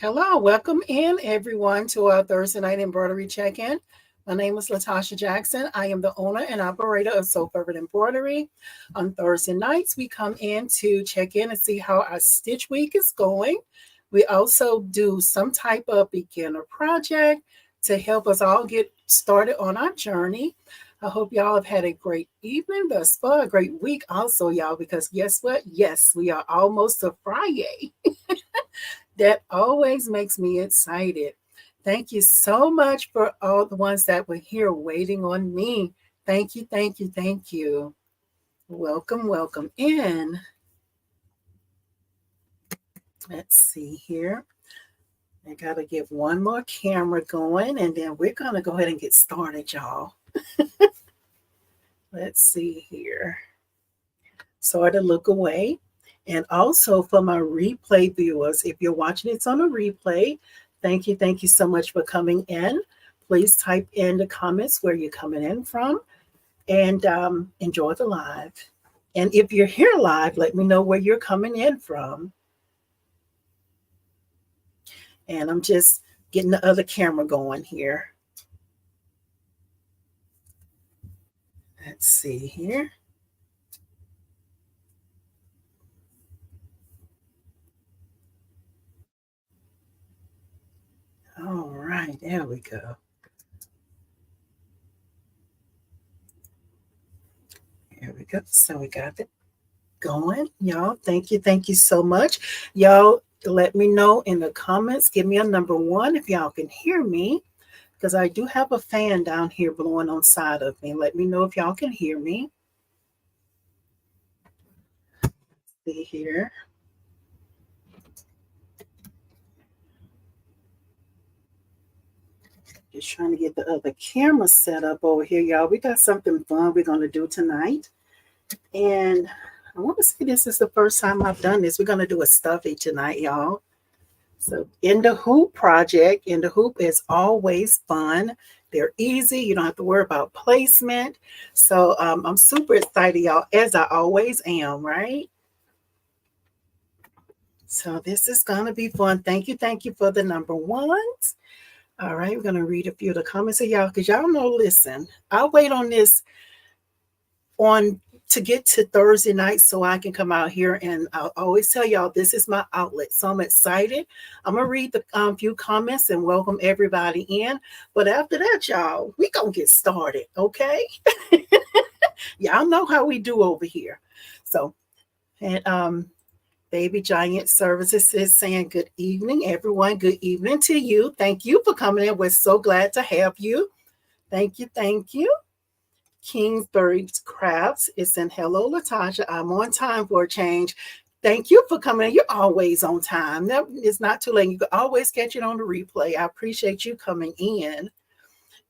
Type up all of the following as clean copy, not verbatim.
Hello, welcome in everyone to our Thursday night embroidery check-in. My name is Latasha Jackson. I am the owner and operator of Soul Fervent Embroidery. On Thursday nights, we come in to check in and see how our stitch week is going. We also do some type of beginner project to help us all get started on our journey. I hope y'all have had a great evening thus far, a great week also, y'all, because guess what? Yes, we are almost to Friday. That always makes me excited. Thank you so much for all the ones that were here waiting on me. Thank you, thank you, thank you. Welcome, welcome in. Let's see here. I got to get one more camera going, and then we're going to go ahead and get started, y'all. Let's see here. Sort of look away. And also for my replay viewers, if you're watching this on a replay, thank you so much for coming in. Please type in the comments where you're coming in from and enjoy the live. And if you're here live, let me know where you're coming in from. And I'm just getting the other camera going here. Let's see here. All right, there we go. There we go. So we got it going. Y'all, thank you so much. Y'all, let me know in the comments. Give me a number 1 if y'all can hear me, because I do have a fan down here blowing on side of me. Let me know if y'all can hear me. See here. Just trying to get the other camera set up over here, y'all. We got something fun we're going to do tonight. And I want to say this is the first time I've done this. We're going to do a stuffie tonight, y'all. So in the hoop project, in the hoop is always fun. They're easy. You don't have to worry about placement. So I'm super excited, y'all, as I always am, right? So this is going to be fun. Thank you for the number 1s. All right, we're going to read a few of the comments of y'all, because y'all know, listen, I'll wait on this to get to Thursday night so I can come out here, and I'll always tell y'all this is my outlet. So I'm excited. I'm going to read the few comments and welcome everybody in. But after that, y'all, we going to get started, okay? Y'all know how we do over here. So, and Baby Giant Services is saying good evening, everyone. Good evening to you. Thank you for coming in. We're so glad to have you. Thank you. Kingsbury's Crafts is saying, hello, Latasha. I'm on time for a change. Thank you for coming in. You're always on time. It's not too late. You can always catch it on the replay. I appreciate you coming in.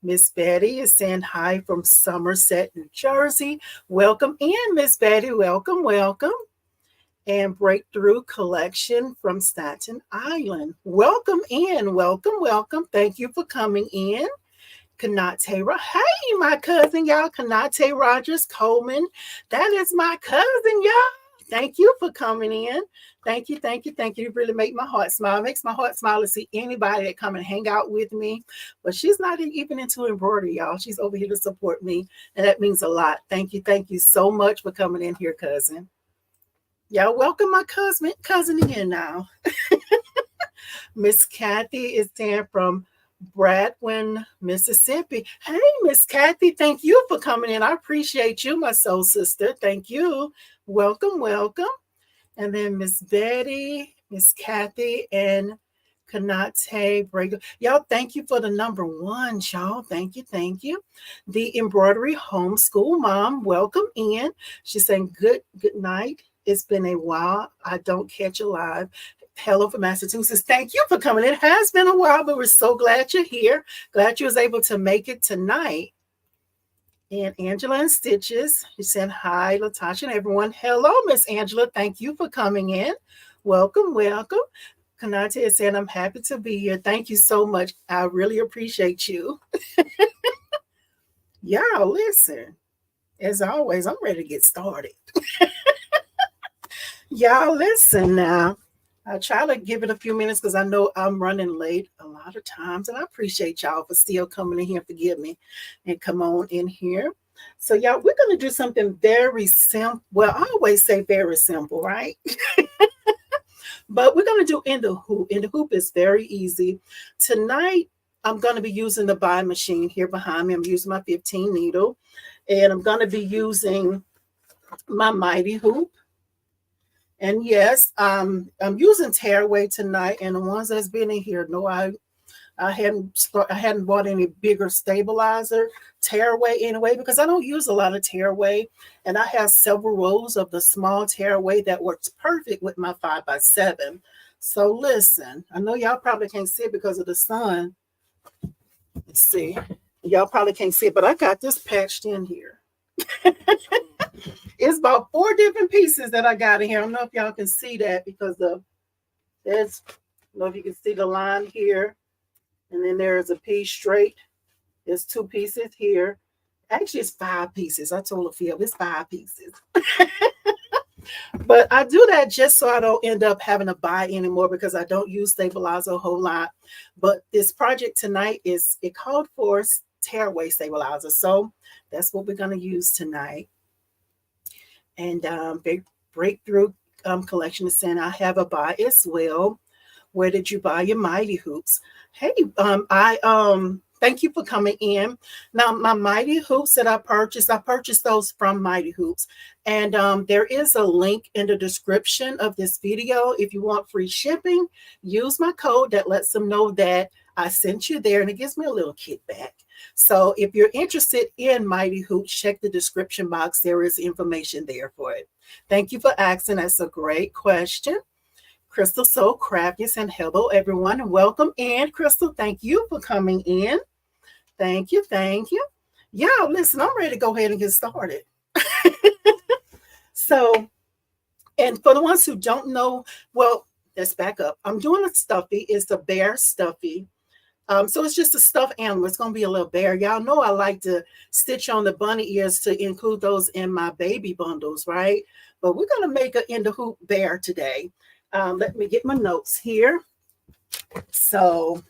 Miss Betty is saying hi from Somerset, New Jersey. Welcome in, Miss Betty. Welcome. And Breakthrough Collection from Staten Island. Welcome in. Welcome. Thank you for coming in. Kanate, hey, my cousin, y'all. Kanate Rogers Coleman. That is my cousin, y'all. Thank you for coming in. Thank you. You really make my heart smile. It makes my heart smile to see anybody that come and hang out with me. But she's not even into embroidery, y'all. She's over here to support me. And that means a lot. Thank you so much for coming in here, cousin. Y'all welcome my cousin in now. Miss Kathy is there from Bradwin, Mississippi. Hey, Miss Kathy, thank you for coming in. I appreciate you, my soul sister. Thank you. Welcome. And then Miss Betty, Miss Kathy, and Kanate Breaker. Y'all, thank you for the number 1, y'all. Thank you. The Embroidery Homeschool Mom, welcome in. She's saying good night. It's been a while. I don't catch you live. Hello from Massachusetts. Thank you for coming. It has been a while, but we're so glad you're here. Glad you was able to make it tonight. And Angela and Stitches, you said hi, Latasha and everyone. Hello, Miss Angela. Thank you for coming in. Welcome. Kanate is saying, I'm happy to be here. Thank you so much. I really appreciate you. Y'all, listen. As always, I'm ready to get started. Y'all, listen now. I try to give it a few minutes because I know I'm running late a lot of times, and I appreciate y'all for still coming in here. Forgive me, and come on in here. So, y'all, we're going to do something very simple. Well, I always say very simple, right? But we're going to do in the hoop. In the hoop is very easy. Tonight, I'm going to be using the bind machine here behind me. I'm using my 15 needle, and I'm going to be using my mighty hoop. And yes, I'm using tearaway tonight, and the ones that's been in here, no, I hadn't bought any bigger stabilizer tearaway anyway, because I don't use a lot of tearaway, and I have several rolls of the small tearaway that works perfect with my 5x7. So listen, I know y'all probably can't see it because of the sun. Let's see, y'all probably can't see it, but I got this patched in here. It's about 4 different pieces that I got in here. I don't know if y'all can see that because there's, I don't know if you can see the line here. And then there is a piece straight. There's 2 pieces here. Actually, it's 5 pieces. I told Sophia it's 5 pieces. But I do that just so I don't end up having to buy anymore because I don't use stabilizer a whole lot. But this project tonight it called for tearaway stabilizer. So that's what we're going to use tonight. And breakthrough collection is saying I have a buy as well. Where did you buy your mighty hoops? Hey, I thank you for coming in. Now, my mighty hoops that I purchased those from Mighty Hoops. And there is a link in the description of this video. If you want free shipping, use my code that lets them know that I sent you there, and it gives me a little kickback. So if you're interested in Mighty Hoops, check the description box. There is information there for it. Thank you for asking. That's a great question. Crystal So Crafty and hello everyone and welcome in. Crystal, thank you for coming in. Thank you. Yeah, listen, I'm ready to go ahead and get started. So, and for the ones who don't know, well, let's back up. I'm doing a stuffie. It's a bear stuffie. So it's just a stuffed animal. It's going to be a little bear. Y'all know I like to stitch on the bunny ears to include those in my baby bundles, right? But we're going to make an in the hoop bear today. Let me get my notes here. So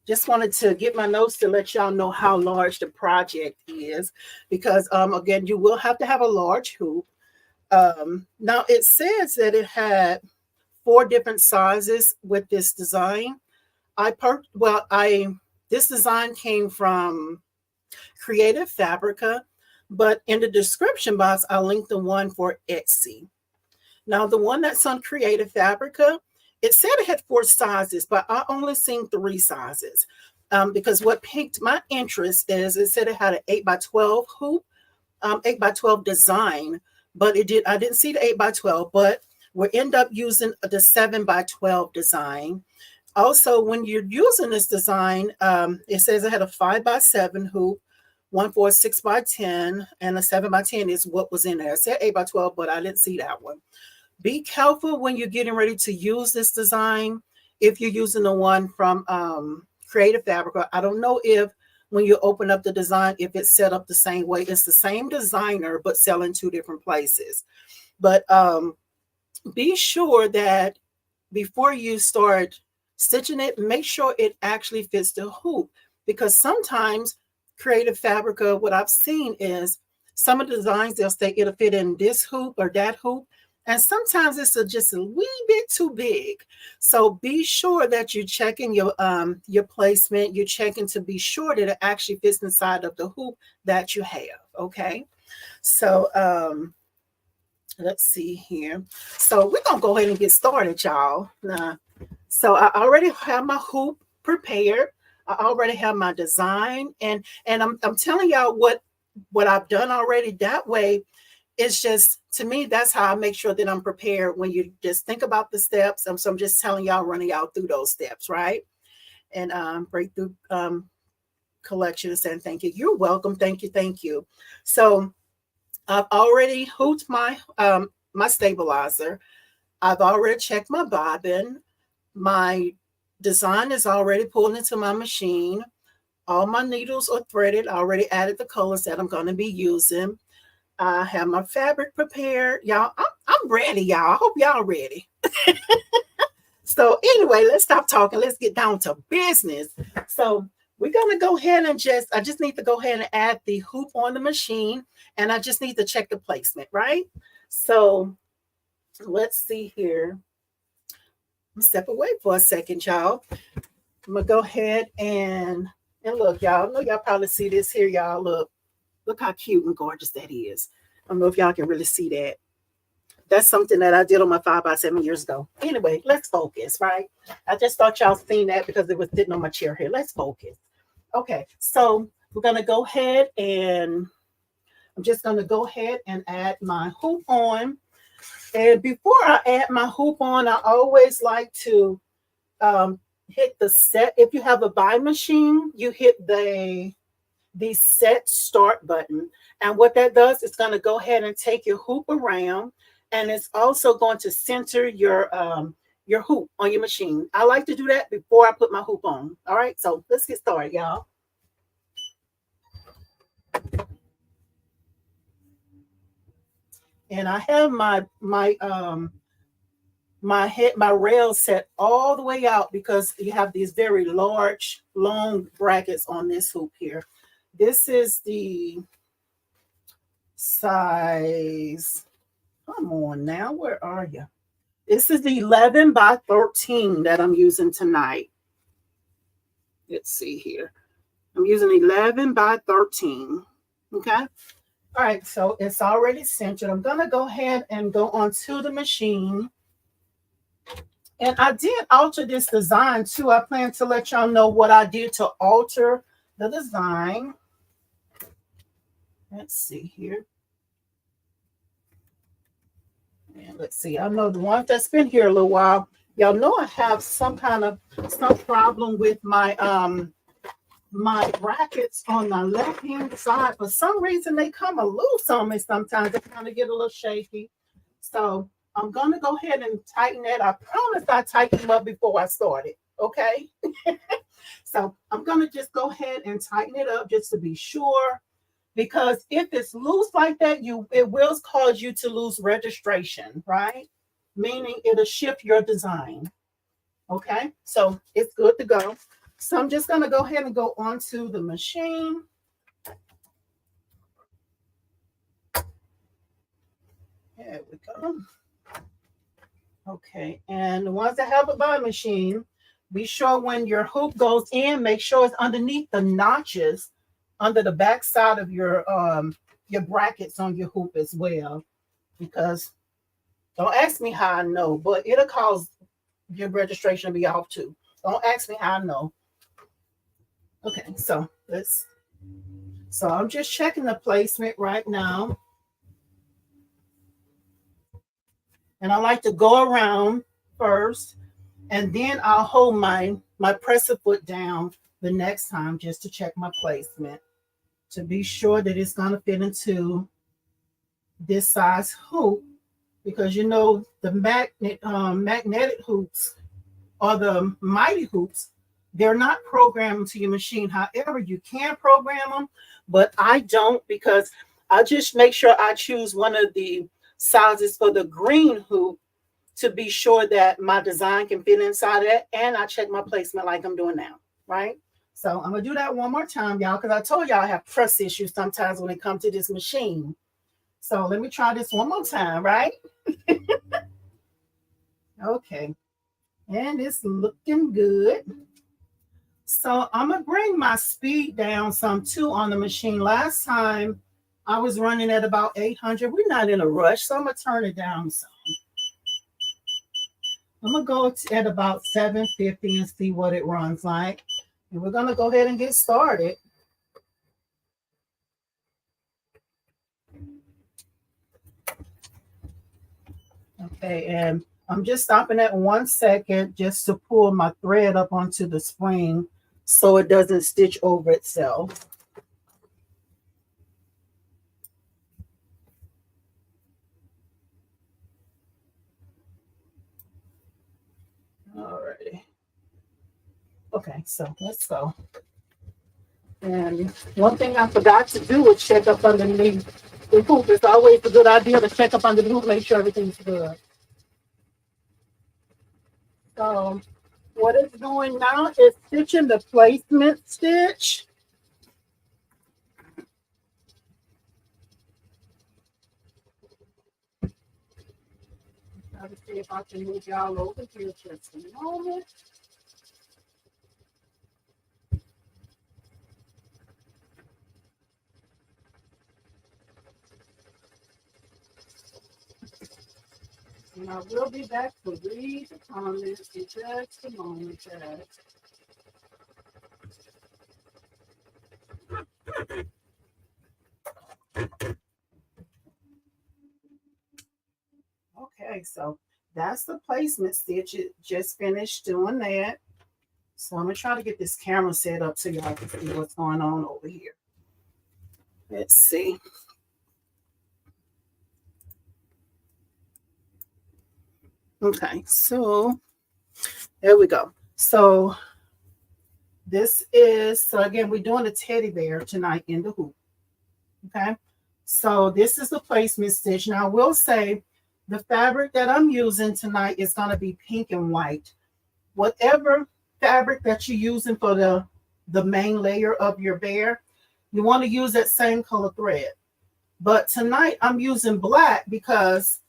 just wanted to get my notes to let y'all know how large the project is, because again, you will have to have a large hoop. Now it says that it had 4 different sizes with this design. This design came from Creative Fabrica, but in the description box, I'll link the one for Etsy. Now, the one that's on Creative Fabrica, it said it had 4 sizes, but I only seen 3 sizes because what piqued my interest is it said it had an 8x12 hoop, 8x12 design, but I didn't see the 8x12, but we'll end up using the 7x12 design. Also, when you're using this design, it says it had a 5x7 hoop, one for a 6x10, and a 7x10 is what was in there. It said 8x12, but I didn't see that one. Be careful when you're getting ready to use this design. If you're using the one from Creative Fabrica, I don't know if when you open up the design, if it's set up the same way. It's the same designer, but selling 2 different places. But be sure that before you start stitching it, make sure it actually fits the hoop, because sometimes Creative Fabrica, what I've seen is some of the designs, they'll say it'll fit in this hoop or that hoop, and sometimes it's just a wee bit too big. So be sure that you're checking your placement. You're checking to be sure that it actually fits inside of the hoop that you have. Okay, so let's see here. So we're gonna go ahead and get started, y'all. So I already have my hoop prepared. I already have my design, and I'm telling y'all what I've done already. That way, it's just, to me, that's how I make sure that I'm prepared when you just think about the steps. So I'm just telling y'all, running y'all through those steps, right? And breakthrough collection is saying thank you. You're welcome. Thank you. So I've already hooped my my stabilizer. I've already checked my bobbin. My design is already pulled into my machine. All my needles are threaded. I already added the colors that I'm going to be using. I have my fabric prepared. Y'all, I'm ready, y'all. I hope y'all ready. So anyway, let's stop talking. Let's get down to business. So we're going to go ahead and I just need to go ahead and add the hoop on the machine, and I just need to check the placement, right? So let's see here. I'm step away for a second, y'all. I'm gonna go ahead and look, y'all. I know y'all probably see this here, y'all. Look how cute and gorgeous that is. I don't know if y'all can really see that. That's something that I did on my 5x7 years ago. Anyway, let's focus, right? I just thought y'all seen that because it was sitting on my chair here. Let's focus. Okay, so we're gonna go ahead and I'm just gonna go ahead and add my hoop on. And before I add my hoop on, I always like to hit the set. If you have a buy machine, you hit the set start button. And what that does is going to go ahead and take your hoop around, and it's also going to center your hoop on your machine. I like to do that before I put my hoop on. All right, so let's get started, y'all. And I have my rail set all the way out because you have these very large, long brackets on this hoop here. This is the size. Come on now, where are you? This is the 11 by 13 that I'm using tonight. Let's see here. I'm using 11 by 13. Okay. All right, so it's already centered. I'm going to go ahead and go onto the machine. And I did alter this design too. I plan to let y'all know what I did to alter the design. Let's see here. And let's see. I know the one that's been here a little while. Y'all know I have some problem with my my brackets on the left-hand side. For some reason, they come a loose on me sometimes. They kind of get a little shaky. So I'm going to go ahead and tighten that. I promise I tightened them up before I started, okay? So I'm going to just go ahead and tighten it up just to be sure, because if it's loose like that, it will cause you to lose registration, right? Meaning it'll shift your design, okay? So it's good to go. So I'm just going to go ahead and go onto the machine. There we go. Okay, and the ones that have a buy machine, be sure when your hoop goes in, make sure it's underneath the notches under the back side of your brackets on your hoop as well. Because don't ask me how I know, but it'll cause your registration to be off too. Don't ask me how I know. Okay, so I'm just checking the placement right now. And I like to go around first, and then I'll hold my presser foot down the next time just to check my placement to be sure that it's going to fit into this size hoop, because you know the magnetic hoops or the mighty hoops, they're not programmed to your machine. However, you can program them, but I don't, because I just make sure I choose one of the sizes for the green hoop to be sure that my design can fit inside of that, and I check my placement like I'm doing now, right? So I'm gonna do that one more time, y'all, because I told y'all I have trust issues sometimes when it comes to this machine. So let me try this one more time, right? Okay, and it's looking good. So I'm gonna bring my speed down some too on the machine. Last time I was running at about 800. We're not in a rush, so I'm going to turn it down some. I'm going to go at about 750 and see what it runs like. And we're going to go ahead and get started. Okay, and I'm just stopping at 1 second just to pull my thread up onto the spring so it doesn't stitch over itself. Alrighty. Okay, so let's go. And one thing I forgot to do was check up underneath the hoop. It's always a good idea to check up under the hoop, make sure everything's good. So what it's doing now is stitching the placement stitch. Try to see if I can move y'all over here just a moment. And I will be back to read the comments in just a moment, guys. Okay, so that's the placement stitch. It just finished doing that. So I'm gonna try to get this camera set up so y'all can see what's going on over here. Let's see. Okay, so there we go. So this is, so again, we're doing a teddy bear tonight in the hoop. Okay, so this is the placement stitch. Now I will say the fabric that I'm using tonight is going to be pink and white. Whatever fabric that you're using for the main layer of your bear, you want to use that same color thread. But tonight I'm using black because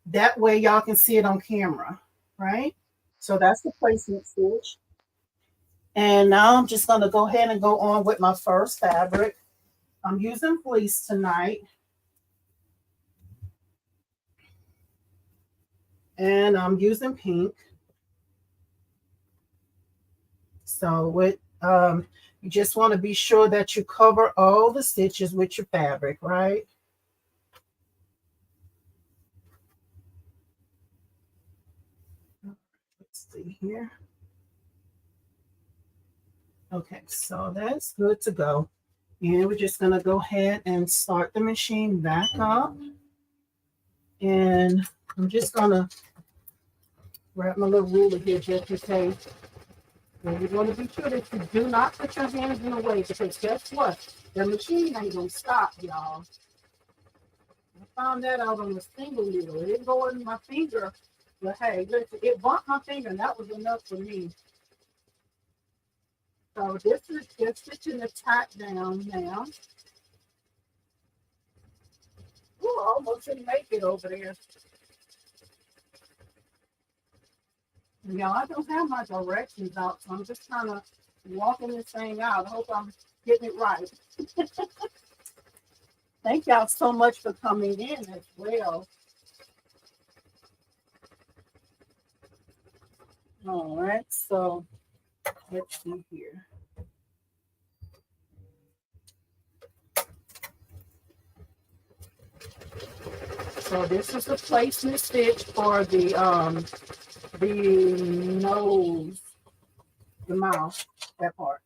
that way y'all can see it on camera, right? So that's the placement stitch. And now I'm just going to go ahead and go on with my first fabric. I'm using fleece tonight. And I'm using pink. So with you just want to be sure that you cover all the stitches with your fabric, right? Let's see here. Okay, so that's good to go. And we're just going to go ahead and start the machine back up. And I'm just going to grab my little ruler here just in case. And you want to be sure that you do not put your hands in the way, because guess what? The machine ain't going to stop, y'all. I found that out on the single needle. It didn't go in my finger. But hey, listen, it bumped my finger, and that was enough for me. So this is just stitching the tack down now. Ooh, I almost didn't make it over there. Now, I don't have my directions out, so I'm just kind of walking this thing out. I hope I'm getting it right. Thank y'all so much for coming in as well. All right, so let's see here. So this is the placement stitch for the nose, the mouth, that part.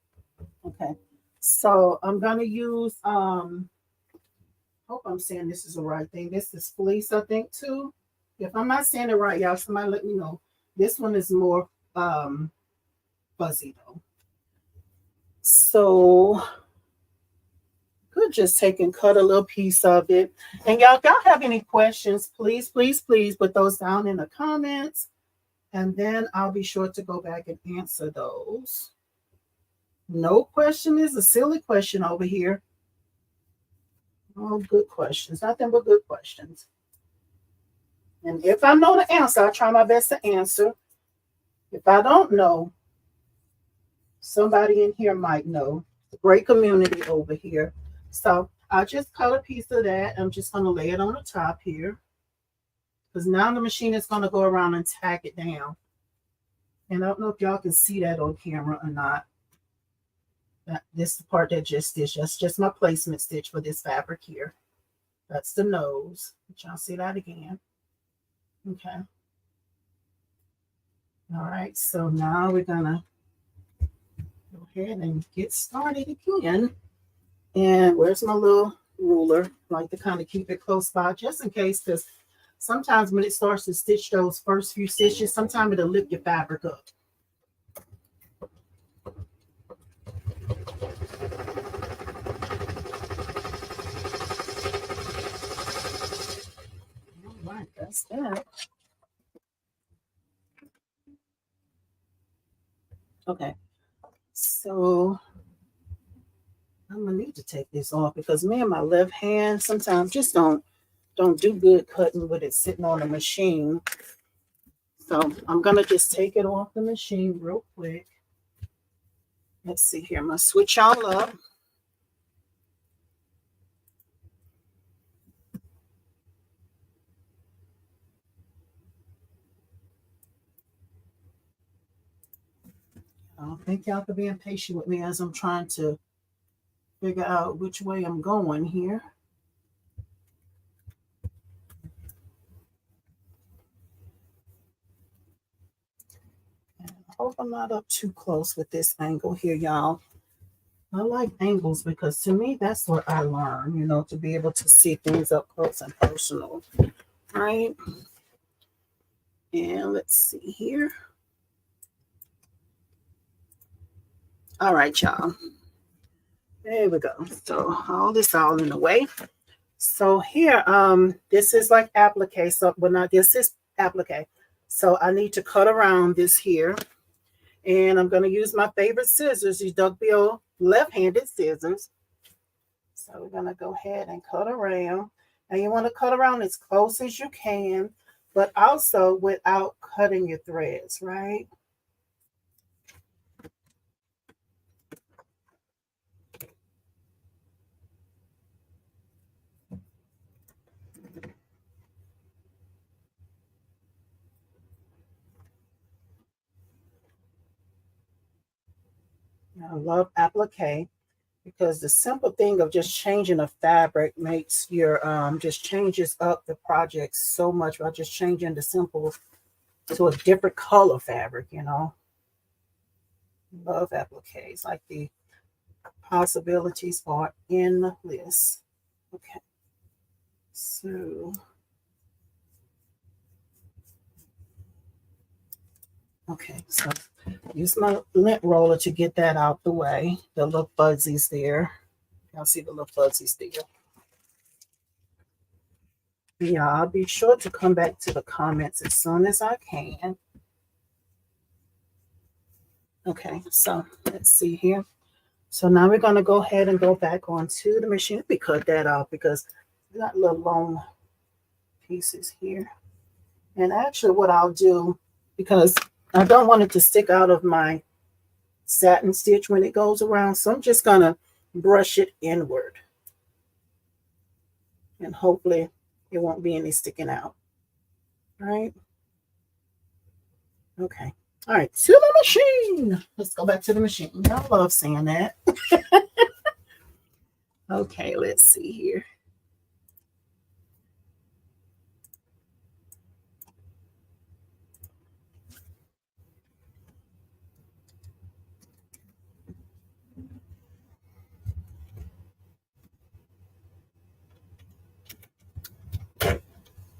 Okay. So I'm gonna use hope I'm saying this is the right thing. This is fleece, I think, too. If I'm not saying it right, y'all, somebody let me know. This one is more fuzzy though. So could just take and cut a little piece of it. And y'all, if y'all have any questions, please, please, please put those down in the comments. And then I'll be sure to go back and answer those. No question is a silly question over here. All good questions. Nothing but good questions. And if I know the answer, I'll try my best to answer. If I don't know, somebody in here might know. Great community over here. So I'll just cut a piece of that. I'm just going to lay it on the top here. Because now the machine is going to go around and tack it down. And I don't know if y'all can see that on camera or not. This is the part that just stitched. That's just my placement stitch for this fabric here. That's the nose. Let y'all see that again. Okay. All right. So now we're going to go ahead and get started again. And where's my little ruler? I like to kind of keep it close by just in case, because sometimes when it starts to stitch those first few stitches, sometimes it'll lift your fabric up. All right, that's that. Okay, so I'm gonna need to take this off because me and my left hand sometimes just don't do good cutting with it sitting on the machine. So I'm gonna just take it off the machine real quick. Let's see here. I'm gonna switch y'all up. Thank y'all for being patient with me as I'm trying to figure out which way I'm going here. And I hope I'm not up too close with this angle here, y'all. I like angles because to me, that's what I learn, you know, to be able to see things up close and personal, right? And let's see here. All right, y'all. There we go. So all this all in the way. So here, this is like applique. So, but not this is applique. So I need to cut around this here. And I'm going to use my favorite scissors, these duckbill left-handed scissors. So we're going to go ahead and cut around. And you want to cut around as close as you can, but also without cutting your threads, right? I love applique because the simple thing of just changing a fabric makes your just changes up the project so much by just changing the simple to a different color fabric, you know. Love appliques. Like the possibilities are endless. Okay. So okay, so use my lint roller to get that out the way. The little fuzzies there. Y'all see the little fuzzies there. Yeah, I'll be sure to come back to the comments as soon as I can. Okay, so let's see here. So now we're going to go ahead and go back onto the machine. We cut that off because we got little long pieces here. And actually what I'll do, because I don't want it to stick out of my satin stitch when it goes around, so I'm just going to brush it inward. And hopefully it won't be any sticking out. All right. Okay. All right, to the machine. Let's go back to the machine. I love saying that. Okay, let's see here.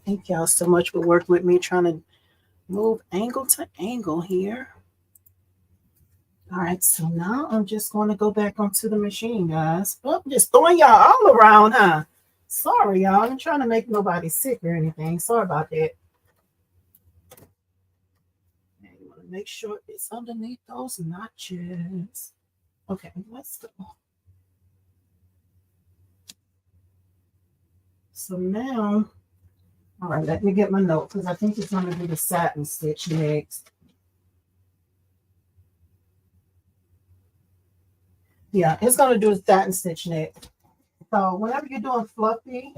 Thank y'all so much for working with me trying to move angle to angle here. All right, so now I'm just going to go back onto the machine, guys. Oh, I'm just throwing y'all all around, huh? Sorry, y'all. I'm trying to make nobody sick or anything. Sorry about that. And you want to make sure it's underneath those notches. Okay, let's go. So now, all right, let me get my note because I think it's going to be the satin stitch next. Yeah, it's going to do a satin stitch next. So whenever you're doing fluffy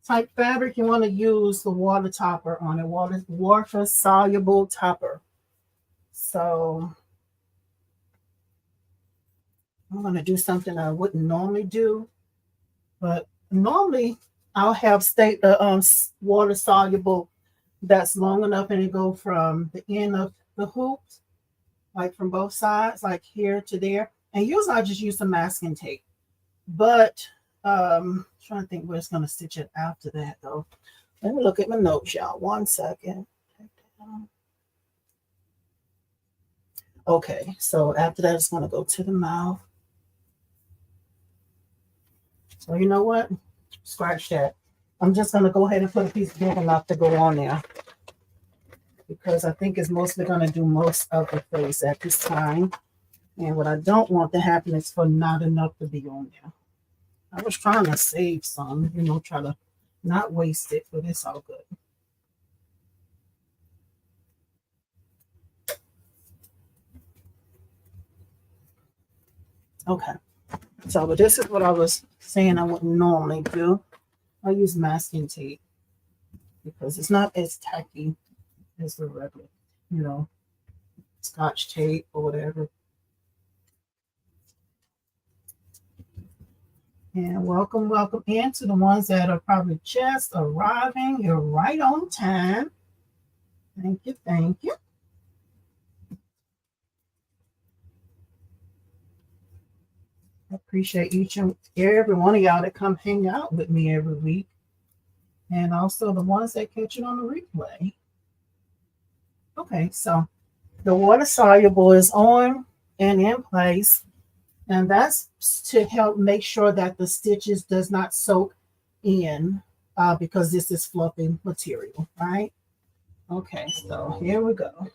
type fabric, you want to use the water topper on it, water soluble topper. So I'm going to do something I wouldn't normally do, but normally I'll have water soluble that's long enough and it go from the end of the hoops, like from both sides, like here to there. And usually I just use some masking tape, but trying to think where it's going to stitch it after that though. Let me look at my notes, y'all. 1 second. Okay, so after that, it's going to go to the mouth. So you know what? Scratch that. I'm just going to go ahead and put a piece big enough to go on there. because I think it's mostly going to do most of the face at this time. And what I don't want to happen is for not enough to be on there. I was trying to save some, try to not waste it, but it's all good. Okay. So, but this is what I was saying I wouldn't normally do. I use masking tape because it's not as tacky as the regular, Scotch tape or whatever. And welcome in to the ones that are probably just arriving. You're right on time. Thank you. I appreciate each and every one of y'all that come hang out with me every week. And also the ones that catch it on the replay. Okay, so the water soluble is on and in place. And that's to help make sure that the stitches does not soak in because this is fluffy material, right? Okay, so here we go.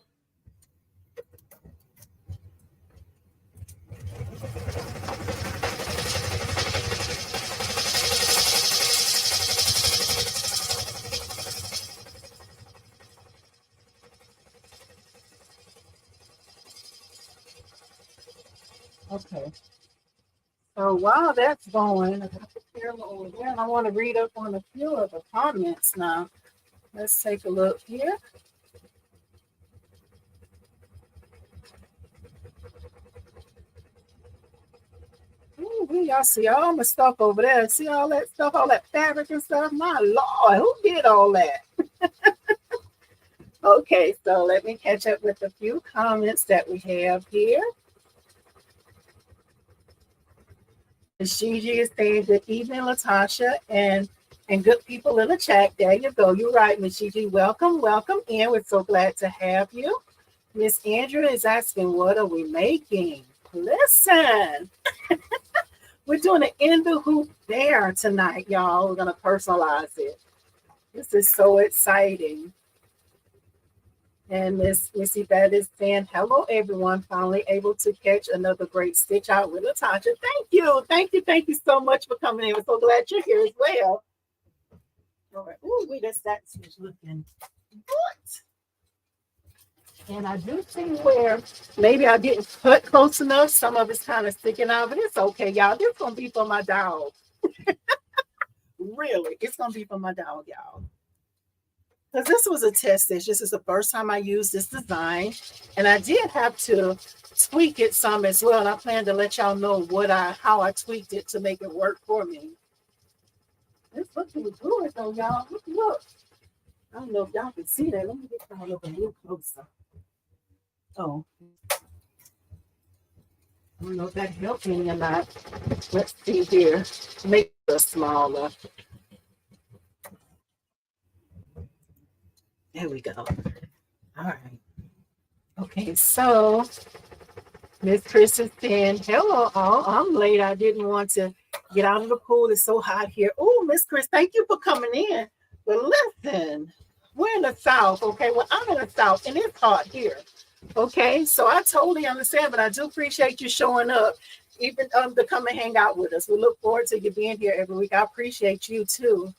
Okay. So while that's going, I got the camera over there, and I want to read up on a few of the comments now. Let's take a look here. Ooh, y'all see all my stuff over there. See all that stuff, all that fabric and stuff? My Lord, who did all that? Okay, so let me catch up with a few comments that we have here. Gigi is saying good evening, Latasha, and good people in the chat. There you go. You're right, Miss Gigi. Welcome in. We're so glad to have you. Miss Andrea is asking, what are we making? Listen, we're doing an in the hoop there tonight, y'all. We're gonna personalize it. This is so exciting. And Miss Missy Beth is saying, hello, everyone. Finally able to catch another great stitch out with Latasha. Thank you so much for coming in. We're so glad you're here as well. All right. Ooh, that stitch looking good. And I do see where maybe I didn't cut close enough. Some of it's kind of sticking out, but it's okay, y'all. This is going to be for my dog. Really, it's going to be for my dog, y'all. Because this was a test stitch. This is the first time I used this design. And I did have to tweak it some as well. And I plan to let y'all know how I tweaked it to make it work for me. It's looking good though, y'all. Look. I don't know if y'all can see that. Let me get y'all up a little closer. Oh. I don't know if that helped me or not. Let's see here. Make it smaller. There we go. All right. Okay, so Miss Chris is saying, hello all. I'm late. I didn't want to get out of the pool. It's so hot here. Oh, Miss Chris, thank you for coming in. But listen, we're in the South, okay? Well, I'm in the South, and it's hot here. Okay, so I totally understand, but I do appreciate you showing up, even to come and hang out with us. We look forward to you being here every week. I appreciate you too.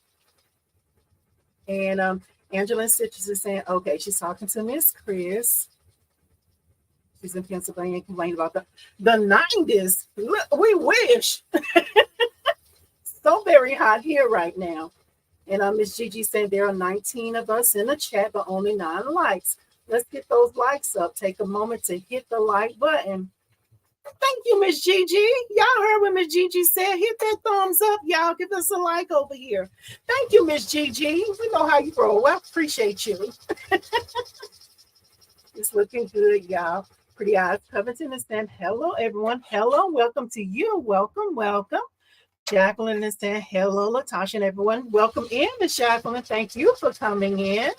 And Angela Stitches is saying, okay, she's talking to Miss Chris. She's in Pennsylvania and complaining about the 90s. We wish. So very hot here right now. And Miss Gigi said there are 19 of us in the chat, but only 9 likes. Let's get those likes up. Take a moment to hit the like button. Thank you, Miss Gigi. Y'all heard what Miss Gigi said. Hit that thumbs up, y'all. Give us a like over here. Thank you, Miss Gigi. We know how you roll. Well, appreciate you. It's looking good, y'all. Pretty Eyes Covington is saying, hello, everyone. Hello, welcome to you. Welcome. Jacqueline is saying, hello, Latasha, and everyone. Welcome in, Miss Jacqueline. Thank you for coming in.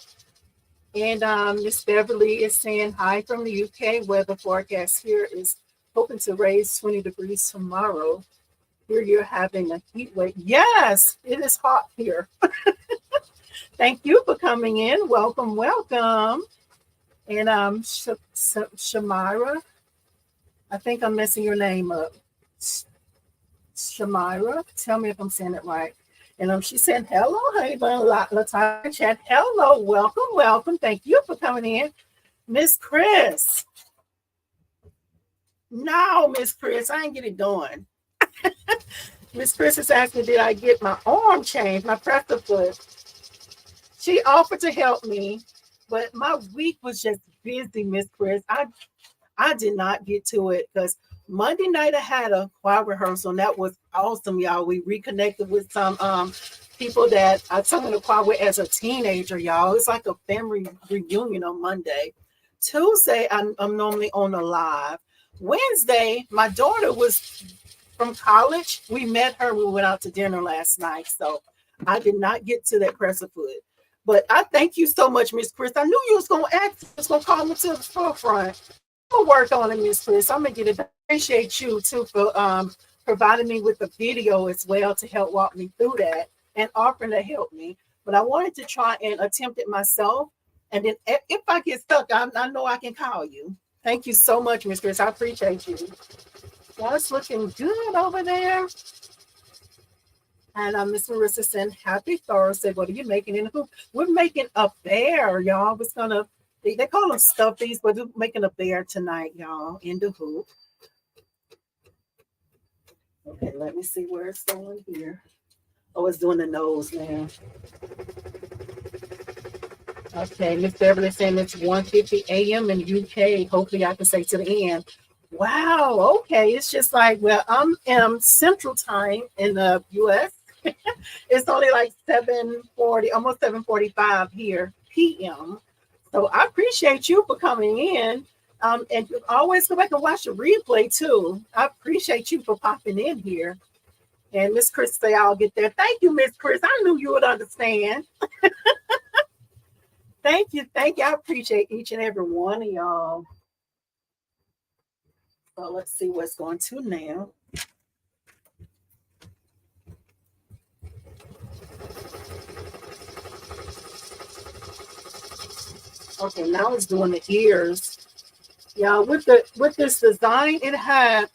And Miss Beverly is saying, hi from the UK. Weather forecast here is hoping to raise 20 degrees tomorrow. Here you're having a heat wave. Yes, it is hot here. Thank you for coming in. Welcome. And Shamira, I think I'm messing your name up. Shamira, tell me if I'm saying it right. And she said, hello, hey, Latanya chat. Hello, welcome, welcome. Thank you for coming in. Miss Chris. No, Miss Chris, I ain't get it done. Miss Chris is asking, did I get my arm changed, my pressure foot? She offered to help me, but my week was just busy, Miss Chris. I did not get to it because Monday night I had a choir rehearsal, and that was awesome, y'all. We reconnected with some people that I sung in the choir with as a teenager, y'all. It's like a family reunion on Monday. Tuesday, I'm normally on a live. Wednesday, my daughter was from college. We met her. We went out to dinner last night, so I did not get to that presser foot. But I thank you so much, Miss Chris. I knew you was gonna ask. You was gonna call me to the forefront. I'll work on it, Miss Chris. I'm gonna get it. I appreciate you too for providing me with a video as well to help walk me through that and offering to help me. But I wanted to try and attempt it myself. And then if I get stuck, I know I can call you. Thank you so much, Miss Chris. I appreciate you. That's looking good over there. And Miss Marissa said, happy Thursday. What are you making in the hoop? We're making a bear, y'all. It's gonna they call them stuffies, but we're making a bear tonight, y'all, in the hoop. Okay, let me see where it's going here. Oh, it's doing the nose now. Okay, Miss Beverly saying it's 1:50 a.m. in the UK. Hopefully I can say to the end. Wow, okay. It's just like, well, I'm in Central Time in the US. It's only like 7:40, almost 7:45 here p.m. So I appreciate you for coming in. And you always go back and watch the replay too. I appreciate you for popping in here. And Miss Chris say I'll get there. Thank you, Miss Chris. I knew you would understand. Thank you. Thank you. I appreciate each and every one of y'all. So let's see what's going to now. Okay, now it's doing the ears. Yeah, with this design, it had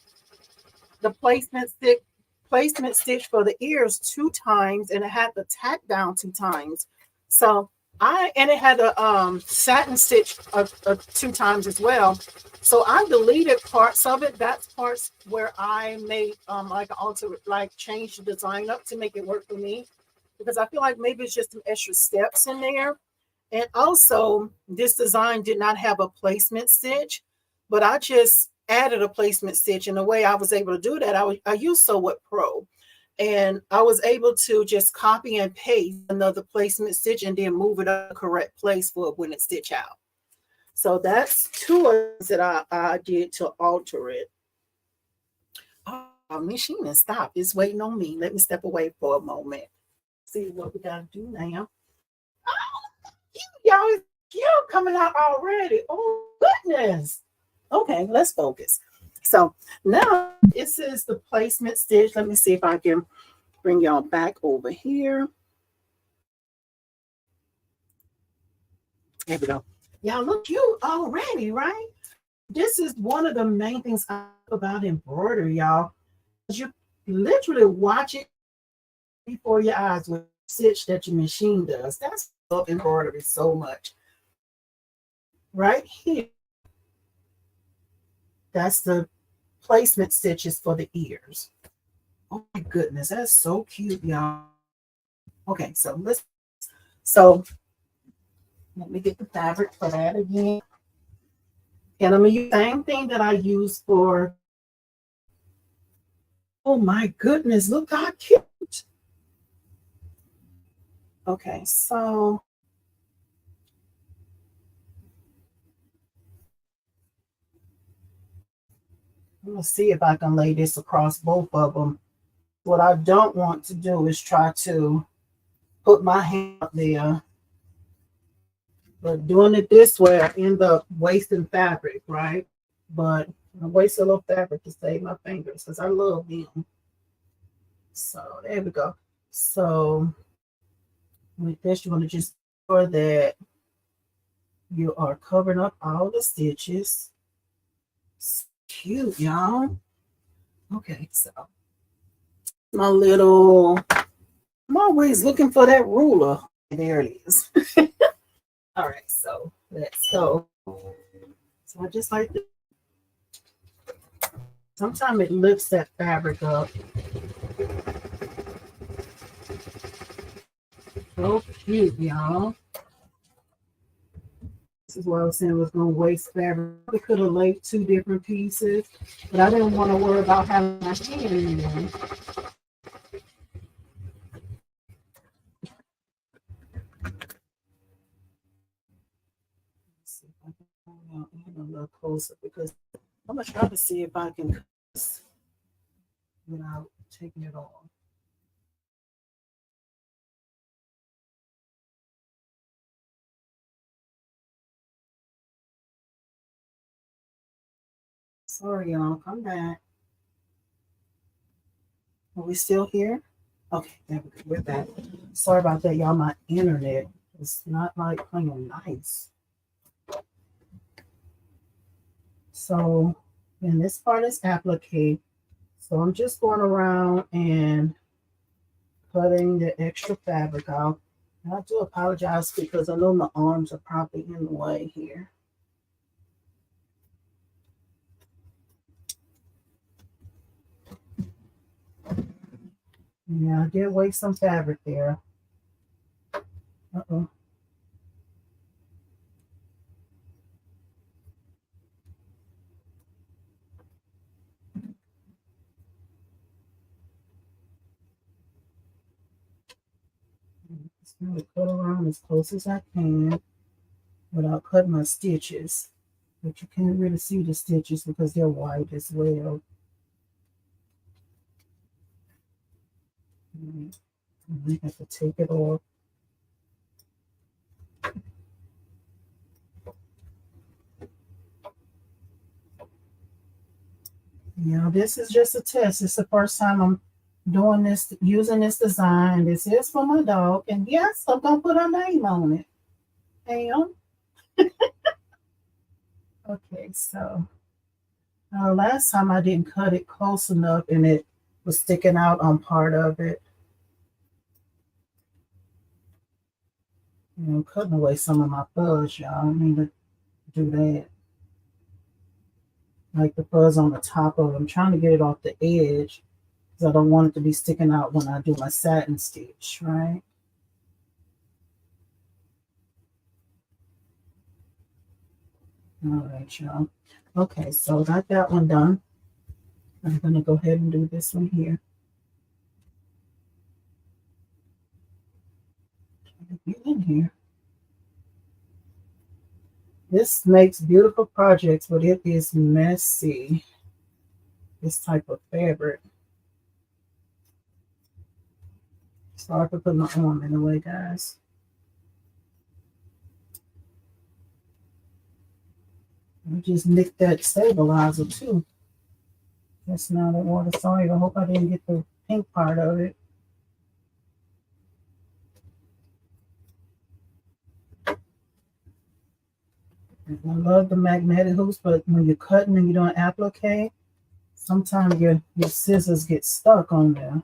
the placement stitch for the ears 2 times, and it had the tack down 2 times. So it had a satin stitch 2 times as well. So I deleted parts of it. That's parts where I made change the design up to make it work for me, because I feel like maybe it's just some extra steps in there. And also, this design did not have a placement stitch, but I just added a placement stitch. And the way I was able to do that, I used Sew What Pro. And I was able to just copy and paste another placement stitch and then move it up the correct place for when it stitch out. So that's 2 things that I did to alter it. Oh, machine and stop. It's waiting on me. Let me step away for a moment. See what we got to do now. Y'all, it's cute coming out already. Oh, goodness. Okay, let's focus. So now this is the placement stitch. Let me see if I can bring y'all back over here. There we go. Y'all look cute already, right? This is one of the main things I love about embroidery, y'all. You literally watch it before your eyes with the stitch that your machine does. That's love embroidery so much. Right here, that's the placement stitches for the ears. Oh my goodness, that's so cute, y'all. Okay, so let me get the fabric for that again. And I'm gonna use the same thing that I use for. Oh my goodness, look how cute. Okay, so I'm gonna see if I can lay this across both of them. What I don't want to do is try to put my hand up there. But doing it this way, I end up wasting fabric, right? But I waste a little fabric to save my fingers because I love them. So there we go. So with this, you want to just pour that You are covering up all the stitches. It's cute, y'all. Okay, so my little, I'm always looking for that ruler. There it is. All right, so let's go. So I just like to, sometimes it lifts that fabric up. So cute, y'all. This is what I was saying was going to waste fabric. We could have laid 2 different pieces, but I didn't want to worry about having my hand in them. Let's see if I can bring out a little closer because I'm going to try to see if I can cut this without taking it off. Sorry, y'all. Come back. Are we still here? Okay, there we go. We're back. Sorry about that, y'all. My internet is not like playing nice. So, and this part is applique. So I'm just going around and cutting the extra fabric out. And I do apologize because I know my arms are probably in the way here. Yeah, I did waste some fabric there. Uh-oh. Just going to cut around as close as I can without cutting my stitches. But you can't really see the stitches because they're white as well. I have to take it off. Yeah, this is just a test. It's the first time I'm doing this, using this design. This is for my dog. And yes, I'm going to put her name on it. Ham. Okay, so last time I didn't cut it close enough and it was sticking out on part of it. I'm cutting away some of my fuzz, y'all. I don't mean to do that. Like the fuzz on the top of it. I'm trying to get it off the edge because I don't want it to be sticking out when I do my satin stitch, right? All right, y'all. Okay, so got that one done. I'm going to go ahead and do this one here. Get in here. This makes beautiful projects, but it is messy. This type of fabric. Sorry for putting my arm in the way, guys. I just nicked that stabilizer too. That's not an water soluble. I hope I didn't get the pink part of it. I love the magnetic hoops, but when you're cutting and you're doing applique, sometimes your scissors get stuck on there.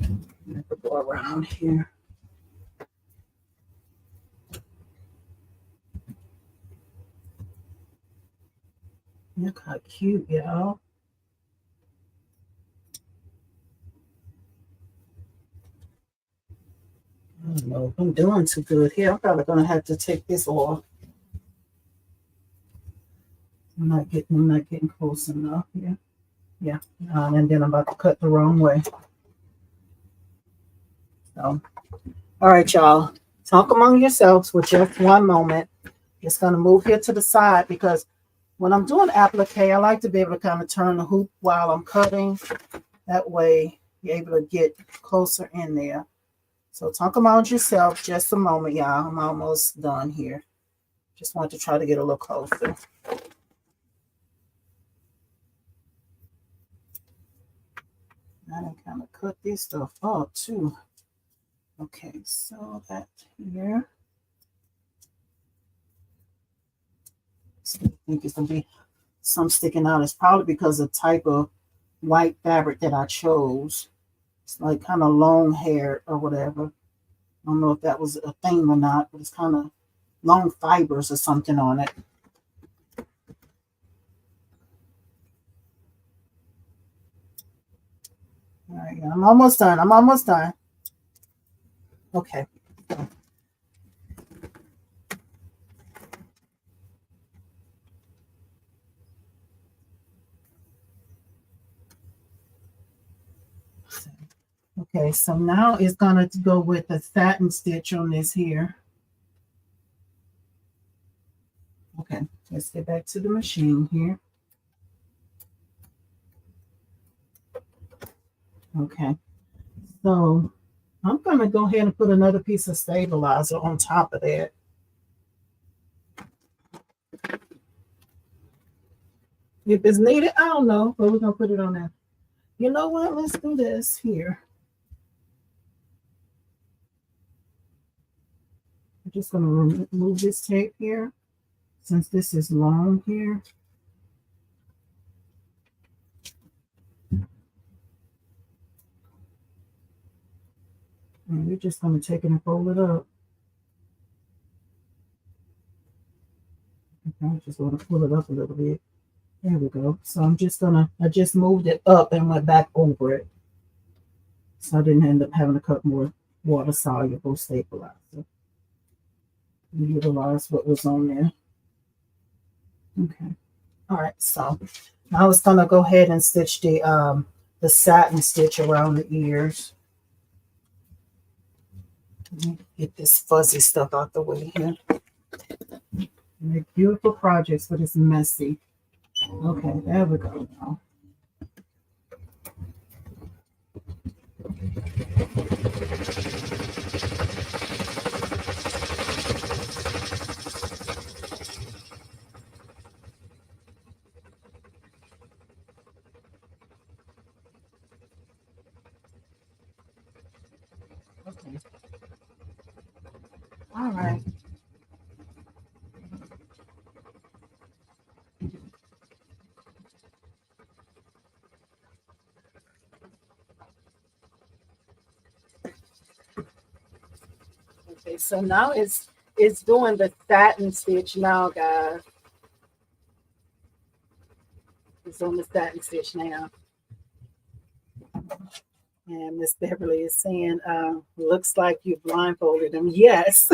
I have to go around here. Look how cute, y'all. I don't know if I'm doing too good here. I'm probably going to have to take this off. I'm not getting close enough here. Yeah, and then I'm about to cut the wrong way. So, all right, y'all. Talk among yourselves for just one moment. Just going to move here to the side because when I'm doing applique, I like to be able to kind of turn the hoop while I'm cutting. That way, you're able to get closer in there. So talk among yourself just a moment, y'all. I'm almost done here. Just want to try to get a little closer. I can kind of cut this stuff up too. Okay, so that here. So I think it's gonna be some sticking out. It's probably because of the type of white fabric that I chose. It's like kind of long hair or whatever. I don't know if that was a thing or not, but it's kind of long fibers or something on it. All right, I'm almost done. I'm almost done. Okay. Okay, so now it's gonna go with the satin stitch on this here. Okay, let's get back to the machine here. Okay, so I'm gonna go ahead and put another piece of stabilizer on top of that. If it's needed, I don't know, but we're gonna put it on there. You know what? Let's do this here. I'm just gonna remove this tape here since this is long here. And we're just gonna take it and fold it up. Okay, I just want to pull it up a little bit. There we go. So I just moved it up and went back over it. So I didn't end up having to cut more water soluble stabilizer. Utilize what was on there. Okay. All right. So now it's gonna go ahead and stitch the satin stitch around the ears. Get this fuzzy stuff out the way here. They're beautiful projects, but it's messy. Okay, there we go now. Okay. All right. Okay, so now it's doing the satin stitch now, guys. It's on the satin stitch now. And Miss Beverly is saying, looks like you blindfolded him. Yes.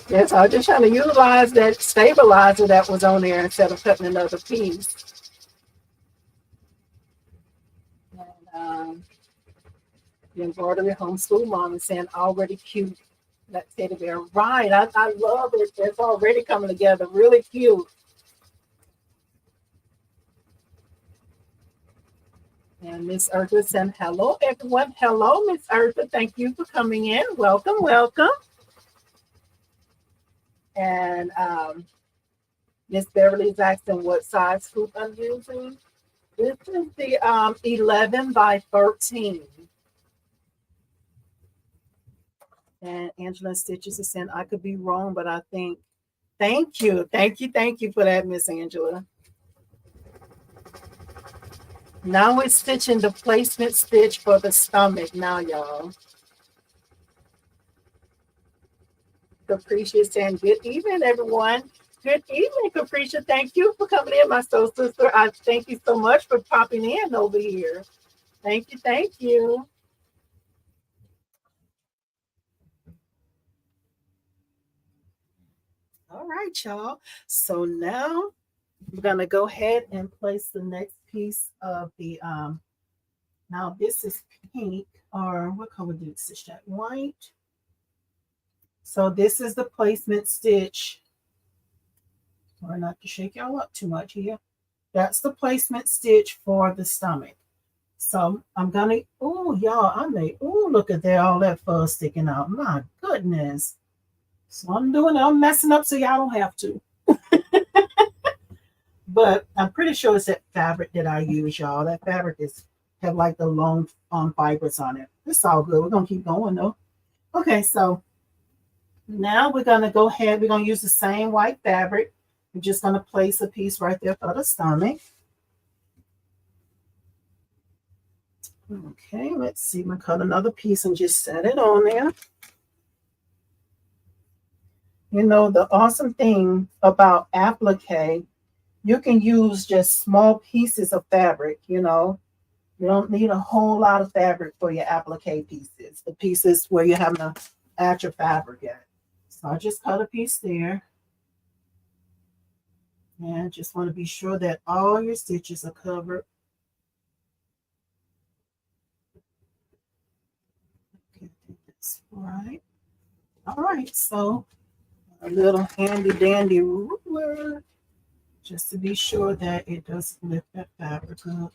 Yes, I was just trying to utilize that stabilizer that was on there instead of cutting another piece. And the embroidery homeschool mom is saying already cute. That teddy bear. Right. I love it. It's already coming together. Really cute. And Miss Eartha said, hello, everyone. Hello, Miss Eartha. Thank you for coming in. Welcome, welcome. And Miss Beverly's asking what size hoop I'm using. This is the 11 by 13. And Angela Stitches is saying, I could be wrong, but I think, thank you for that, Miss Angela. Now we're stitching the placement stitch for the stomach now, y'all. Capricia saying, good evening, everyone. Good evening, Capricia. Thank you for coming in, my soul sister. I thank you so much for popping in over here. Thank you, thank you. All right, y'all. So now we're gonna go ahead and place the next piece of the now this is pink, or what color did it stitch that? White. So this is the placement stitch. Or not to shake y'all up too much here. That's the placement stitch for the stomach. So I'm gonna, oh y'all, look at there, all that fuzz sticking out. My goodness. So I'm messing up so y'all don't have to. But I'm pretty sure it's that fabric that I use, y'all. That fabric have like the long fibers on it. It's all good. We're gonna keep going though. Okay, so now we're gonna go ahead. We're gonna use the same white fabric. We're just gonna place a piece right there for the stomach. Okay, let's see. I'm gonna cut another piece and just set it on there. You know, the awesome thing about applique, you can use just small pieces of fabric, you know. You don't need a whole lot of fabric for your applique pieces, the pieces where you're having to add your fabric at. So I just cut a piece there. And just want to be sure that all your stitches are covered. Okay, I think that's right. All right, so a little handy dandy ruler just to be sure that it doesn't lift that fabric up.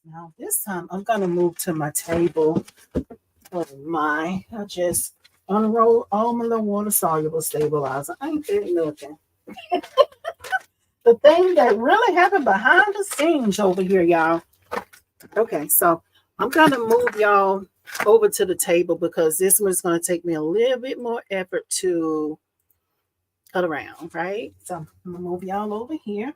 Now this time I'm gonna move to my table. Oh my, I just unroll all my little water soluble stabilizer. Ain't that nothing? The thing that really happened behind the scenes over here, y'all. Okay, so I'm gonna move y'all over to the table because this one's gonna take me a little bit more effort to cut around, right? So I'm gonna move y'all over here.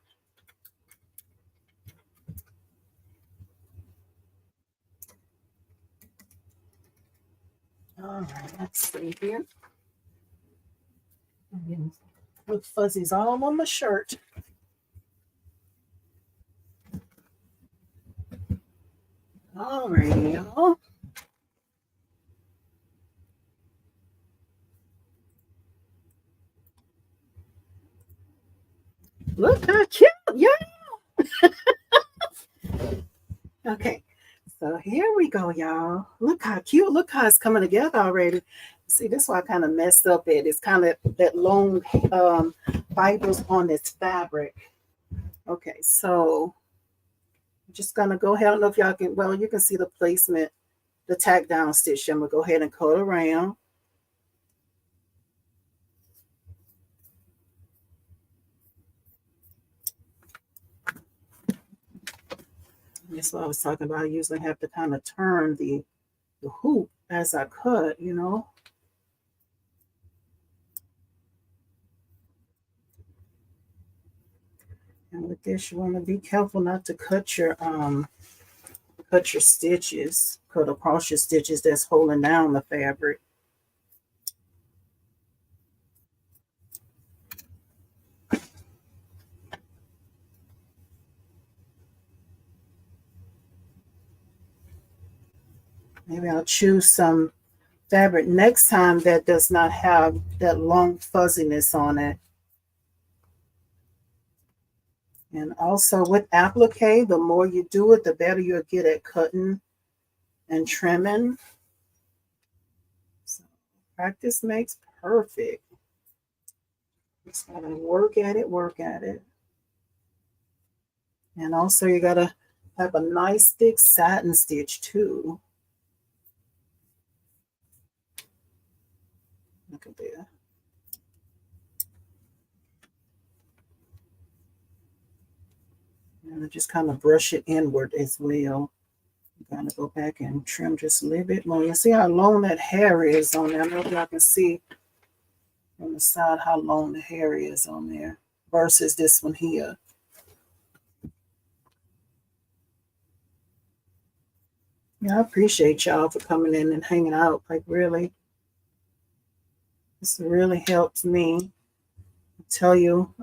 All right, let's see here. With fuzzies all on my shirt. All right, y'all. Look how cute, yeah. Okay, so here we go, y'all. Look how cute. Look how it's coming together already. See, this is why I kind of messed up it. It's kind of that long fibers on this fabric. Okay, so I'm just gonna go ahead. I don't know if y'all can, well, you can see the placement, the tack down stitch. I'm gonna go ahead and cut around. That's what I was talking about. I usually have to kind of turn the hoop as I cut, you know. And with this, you want to be careful not to cut your stitches, cut across your stitches that's holding down the fabric. Maybe I'll choose some fabric next time that does not have that long fuzziness on it. And also with applique, the more you do it, the better you'll get at cutting and trimming. So practice makes perfect. Just gotta work at it, work at it. And also you gotta have a nice thick satin stitch too. Look at there. And I just kind of brush it inward as well. I'm gonna go back and trim just a little bit more. You see how long that hair is on there. I don't know if y'all can see on the side how long the hair is on there versus this one here. Yeah, I appreciate y'all for coming in and hanging out. Like really, this really helps me. I tell you,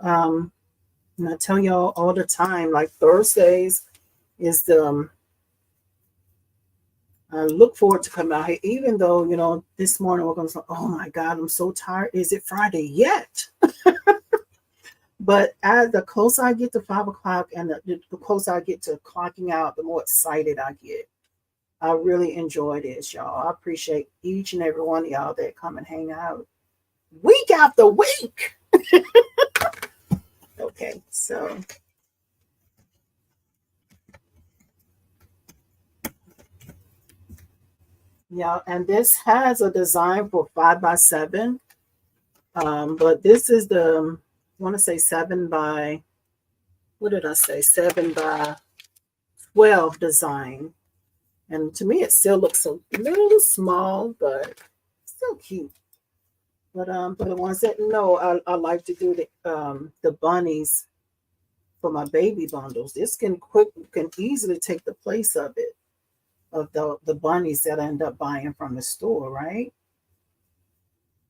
and I tell y'all all the time, like Thursdays is the I look forward to coming out here, even though, you know, this morning we're going to say, oh my God, I'm so tired. Is it Friday yet? But as the closer I get to 5 o'clock and the closer I get to clocking out, the more excited I get. I really enjoy this, y'all. I appreciate each and every one of y'all that come and hang out week after week. Okay, so Yeah, and this has a design for 5x7. But this is the, I want to say 7 by, what did I say? 7x12 design. And to me, it still looks a little small, but still cute. But for the ones that know, I like to do the bunnies for my baby bundles. This can easily take the place of it, of the bunnies that I end up buying from the store, right?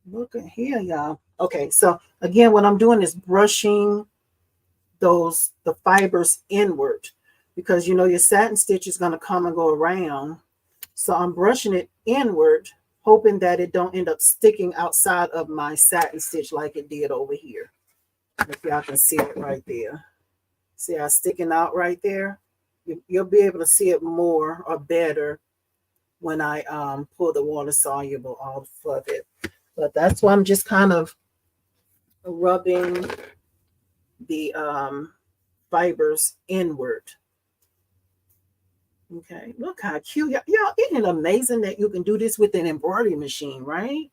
Look at here, y'all. Okay, so again, what I'm doing is brushing the fibers inward, because you know your satin stitch is going to come and go around. So I'm brushing it inward, hoping that it don't end up sticking outside of my satin stitch like it did over here. If y'all can see it right there. See how it's sticking out right there? You'll be able to see it more or better when I pull the water soluble off of it. But that's why I'm just kind of rubbing the fibers inward. Okay, look how cute. Y'all, isn't it amazing that you can do this with an embroidery machine, right?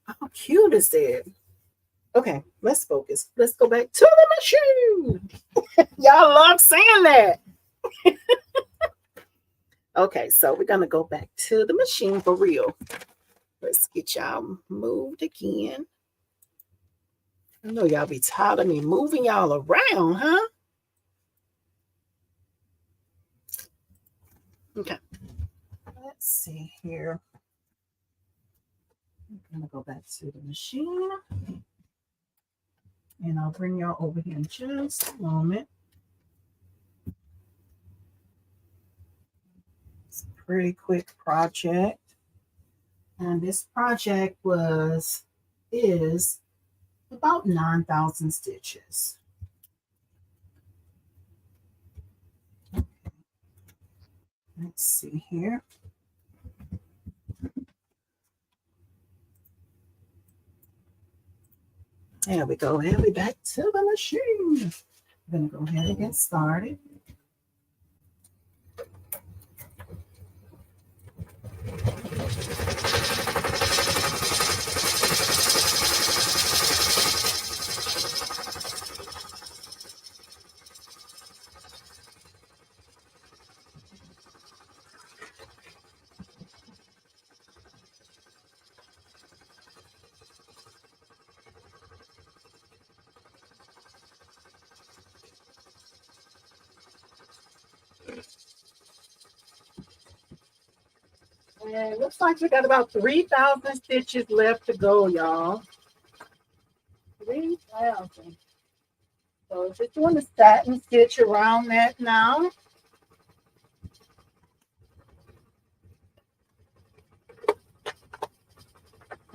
How cute is that? Okay, let's focus. Let's go back to the machine. Y'all love saying that. Okay, so we're going to go back to the machine for real. Let's get y'all moved again. I know y'all be tired of me moving y'all around, huh? Okay. Let's see here. I'm going to go back to the machine. And I'll bring y'all over here in just a moment. It's a pretty quick project. And this project is about 9,000 stitches. Okay. Let's see here. There we go. And we're back to the machine. I'm going to go ahead and get started. And it looks like we got about 3,000 stitches left to go, y'all. 3,000. So just doing the satin stitch around that now.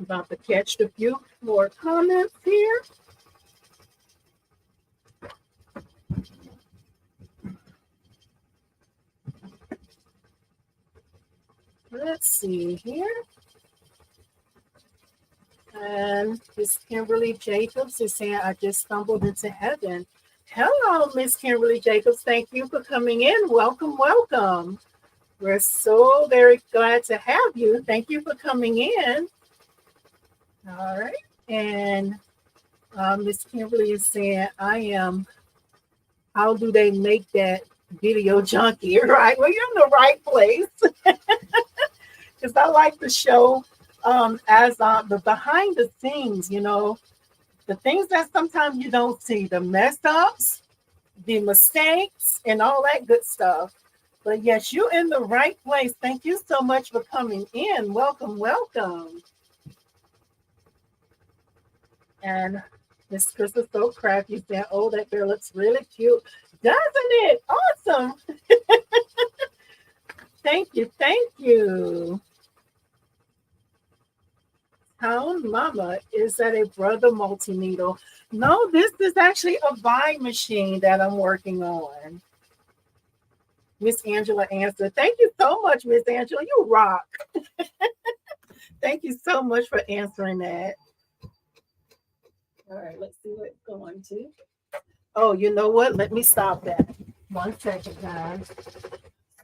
About to catch a few more comments here. Let's see here. And Miss Kimberly Jacobs is saying, I just stumbled into heaven. Hello, Miss Kimberly Jacobs. Thank you for coming in. Welcome, welcome. We're so very glad to have you. Thank you for coming in. All right. And Miss Kimberly is saying, how do they make that video junkie? Right? Well, you're in the right place. Because I like to show as the behind the scenes, you know, the things that sometimes you don't see, the mess ups, the mistakes, and all that good stuff. But yes, you're in the right place. Thank you so much for coming in. Welcome, welcome. And Miss Crystal so crafty said, oh, that girl looks really cute. Doesn't it? Awesome. Thank you. Thank you. Town Mama, is that a Brother multi-needle? No, this is actually a Vine machine that I'm working on. Miss Angela answered. Thank you so much, Miss Angela. You rock. Thank you so much for answering that. All right, let's see what it's going to. Oh, you know what? Let me stop that. 1 second, guys.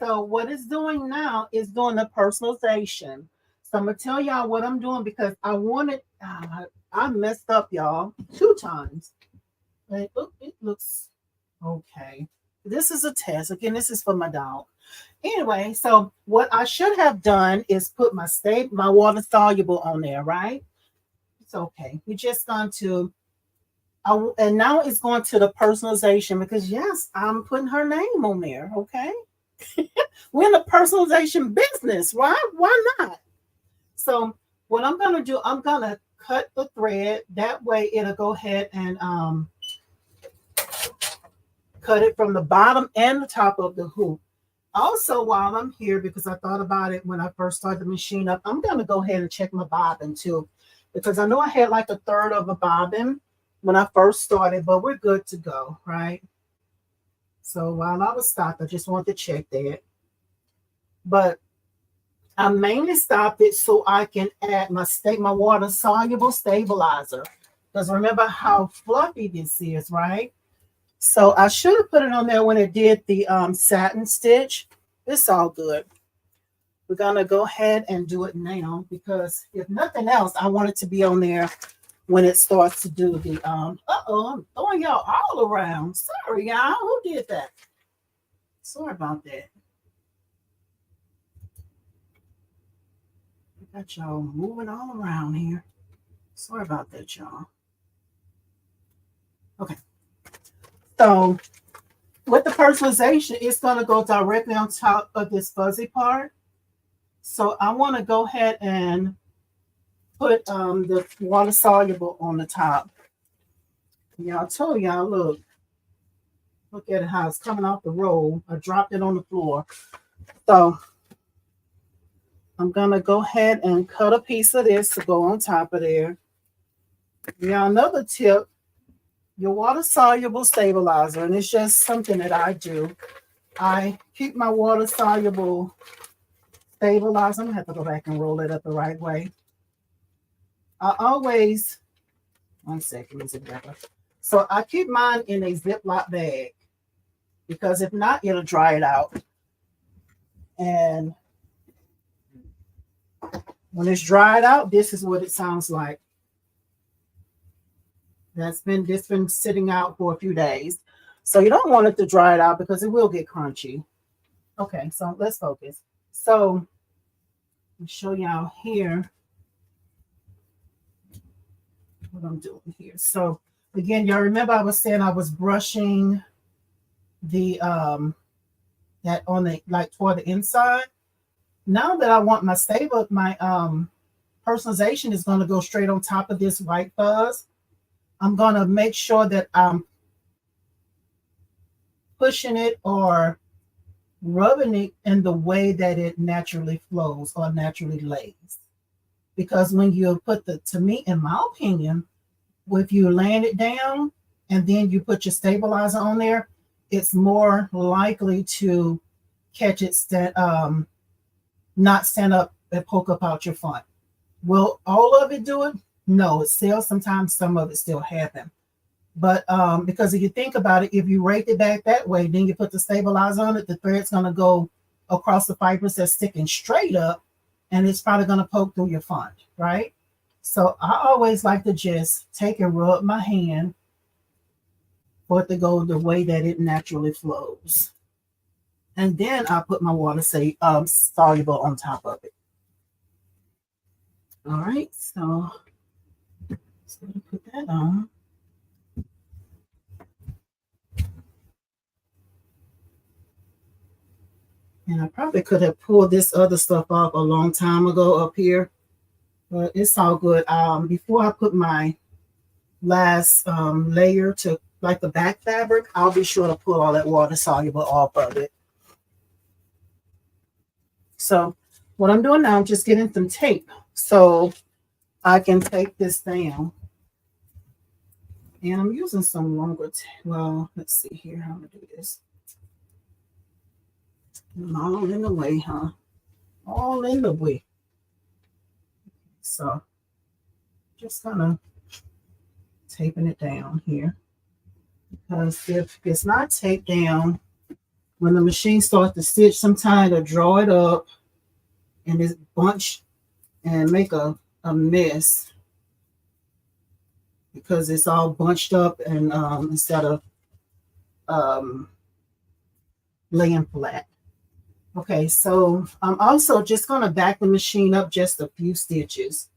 So what it's doing now is doing the personalization. So I'm gonna tell y'all what I'm doing because I wanted. I messed up, y'all, 2 times. It looks okay. This is a test. Again, this is for my dog. Anyway, so what I should have done is put my water soluble on there, right? It's okay. We're just going to, and now it's going to the personalization because yes, I'm putting her name on there. Okay, we're in the personalization business, right? Why not? So what I'm gonna do, I'm gonna cut the thread. That way, it'll go ahead and cut it from the bottom and the top of the hoop. Also, while I'm here, because I thought about it when I first started the machine up, I'm going to go ahead and check my bobbin too, because I know I had like a third of a bobbin when I first started, but we're good to go, right? So while I was stopped, I just wanted to check that. But I mainly stopped it so I can add my water soluble stabilizer. Because remember how fluffy this is, right? So I should have put it on there when it did the satin stitch. It's all good. We're going to go ahead and do it now because if nothing else, I want it to be on there when it starts to do the, uh-oh, I'm throwing y'all all around. Sorry, y'all. Who did that? Sorry about that. I got y'all moving all around here. Sorry about that, y'all. Okay. So with the personalization, it's going to go directly on top of this fuzzy part. So I want to go ahead and put the water soluble on the top. Y'all told y'all, look at it, how it's coming off the roll. I dropped it on the floor. So I'm going to go ahead and cut a piece of this to go on top of there. Now, another tip, your water soluble stabilizer, and it's just something that I do. I keep my water soluble stabilizer. I'm going to have to go back and roll it up the right way. I always, one second, is it better? So I keep mine in a Ziploc bag because if not, it'll dry it out. And when it's dried out, this is what it sounds like. This been sitting out for a few days. So you don't want it to dry it out because it will get crunchy. Okay, so let's focus. So I'll show y'all here what I'm doing here. So again, y'all remember I was saying I was brushing the that on the like toward the inside. Now that I want my personalization is going to go straight on top of this white fuzz. I'm going to make sure that I'm pushing it or rubbing it in the way that it naturally flows or naturally lays. Because when you put to me, in my opinion, if you land it down and then you put your stabilizer on there, it's more likely to catch it, not stand up and poke up out your front. Will all of it do it? No, it still, sometimes some of it still happen. But because if you think about it, if you rake it back that way, then you put the stabilizer on it, the thread's going to go across the fibers that's sticking straight up, and it's probably going to poke through your front, right? So I always like to just take and rub my hand for it to go the way that it naturally flows. And then I'll put my water soluble on top of it. All right, so let's go and put that on. And I probably could have pulled this other stuff off a long time ago up here, but it's all good. Before I put my last layer to like the back fabric, I'll be sure to pull all that water soluble off of it. So what I'm doing now, I'm just getting some tape so I can take this down. And I'm using some longer tape. Well, let's see here how to do this. I'm all in the way, huh? All in the way. So just kind of taping it down here. Because if it's not taped down, when the machine starts to stitch, sometimes it'll draw it up and it's bunch and make a mess because it's all bunched up and instead of laying flat. Okay, so I'm also just going to back the machine up just a few stitches.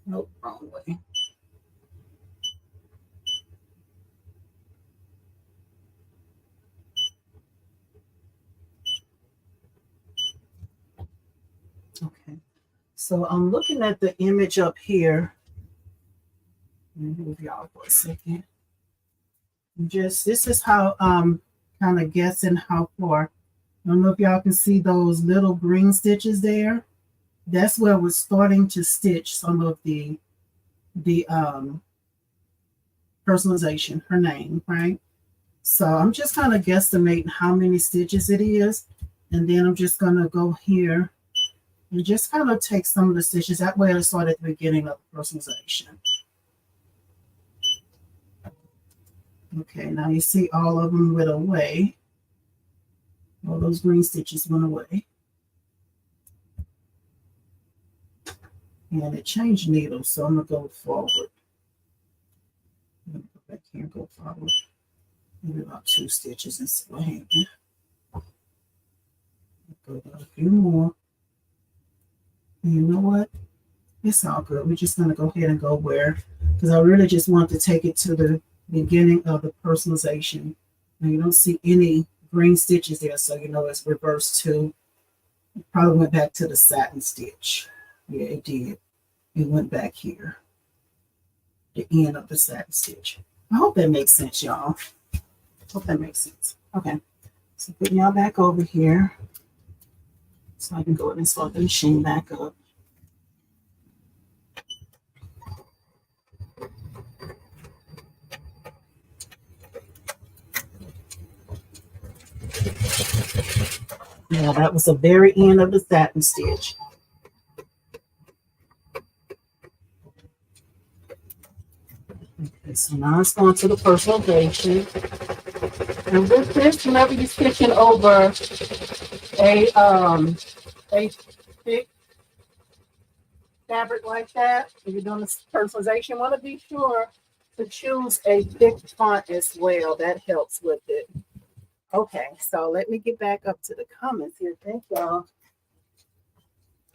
Nope, wrong way. Okay, so I'm looking at the image up here. Let me move y'all for a second. Just this is how kind of guessing how far. I don't know if y'all can see those little green stitches there. That's where we're starting to stitch some of the personalization, her name, right? So I'm just kind of guesstimating how many stitches it is. And then I'm just going to go here and just kind of take some of the stitches. That way I start at the beginning of the personalization. Okay, now you see all of them went away. All those green stitches went away. And it changed needles, so I'm going to go forward. I'm going to go back here and go forward. Maybe about 2 stitches instead of hand. Go down a few more. And you know what? It's all good. We're just going to go ahead and go where, because I really just want to take it to the beginning of the personalization. And you don't see any green stitches there, so you know it's reversed to, it probably went back to the satin stitch. Yeah, it did. It went back here, the end of the satin stitch. I hope that makes sense, y'all. Hope that makes sense. Okay, so putting y'all back over here so I can go ahead and start the machine back up. Yeah, that was the very end of the satin stitch. Okay, so now it's going to the personalization. And with this, whenever you're stitching over a thick fabric like that, if you're doing this personalization, you want to be sure to choose a thick font as well. That helps with it. Okay, so let me get back up to the comments here. Thank y'all.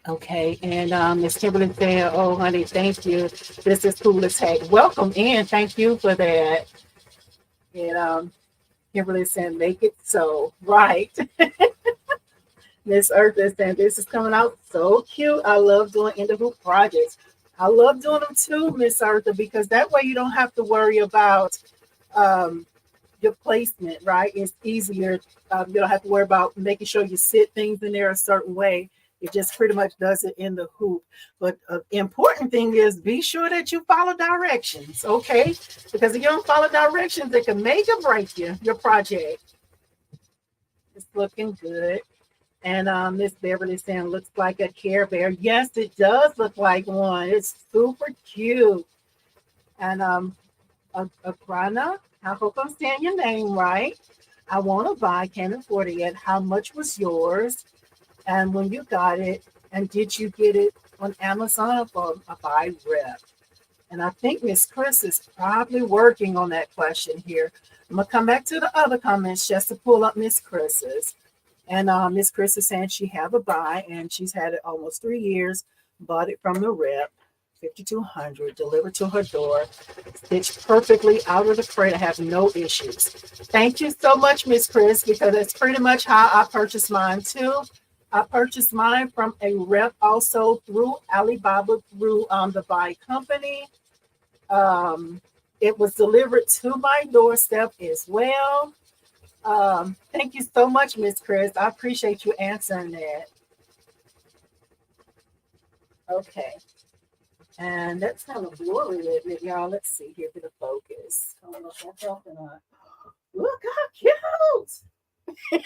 Okay, and Miss Kimberly said, "Oh, honey, thank you. This is cool as heck. Welcome in. Thank you for that." And Kimberly said, "Make it so right." Miss Eartha said, "This is coming out so cute. I love doing in the hoop projects. I love doing them too, Miss Eartha, because that way you don't have to worry about your placement, right? It's easier. You don't have to worry about making sure you sit things in there a certain way. It just pretty much does it in the hoop. But the important thing is be sure that you follow directions, okay? Because if you don't follow directions, it can make or break your project. It's looking good. And Miss Beverly saying, looks like a Care Bear. Yes, it does look like one. It's super cute. And Agrana, I hope I'm saying your name right. I want to buy, can't afford it yet. How much was yours? And when you got it, and did you get it on Amazon or a buy rep? And I think Miss Chris is probably working on that question here. I'm going to come back to the other comments just to pull up Miss Chris's. And Miss Chris is saying she have a buy, and she's had it almost 3 years. Bought it from the rep, 5,200, delivered to her door, stitched perfectly out of the crate. I have no issues. Thank you so much, Miss Chris, because that's pretty much how I purchased mine too. I purchased mine from a rep also through Alibaba, through the buy company. It was delivered to my doorstep as well. Thank you so much, Miss Chris. I appreciate you answering that. Okay. And that's kind of blurry a little bit, y'all. Let's see here for the focus. I don't know if that's off or not. Look how cute.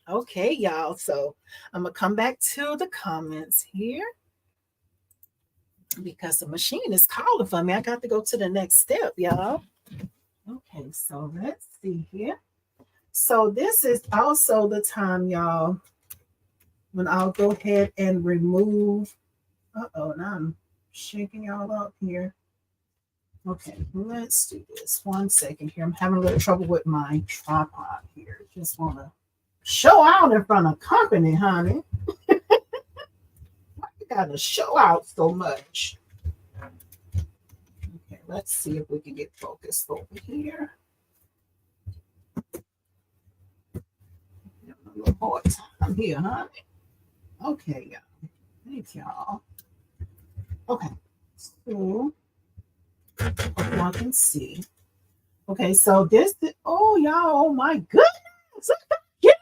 Okay, y'all. So I'm going to come back to the comments here because the machine is calling for me. I got to go to the next step, y'all. Okay, so let's see here. So this is also the time, y'all, when I'll go ahead and remove. Uh-oh, now I'm shaking y'all up here. Okay, let's do this. 1 second here. I'm having a little trouble with my tripod here. Just want to show out in front of company, honey. Why you gotta show out so much? Okay, let's see if we can get focused over here. A little hard time here, honey. Okay, y'all. Thank y'all. Okay, so y'all can see. Okay, so this, oh y'all, oh my goodness, cute.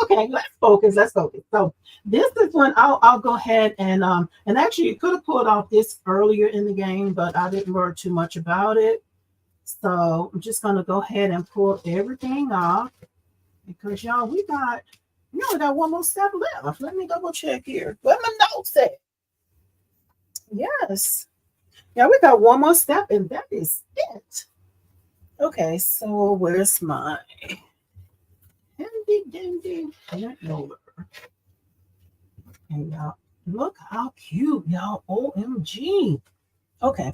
Okay, let's focus. Let's focus. So this is when I'll go ahead and actually you could have pulled off this earlier in the game, but I didn't worry too much about it. So I'm just gonna go ahead and pull everything off because y'all we only got one more step left. Let me double check here. Where my notes at? Yes. Yeah, we got one more step, and that is it. Okay, so where's my handy dandy hand roller? And y'all, look how cute, y'all. OMG. Okay,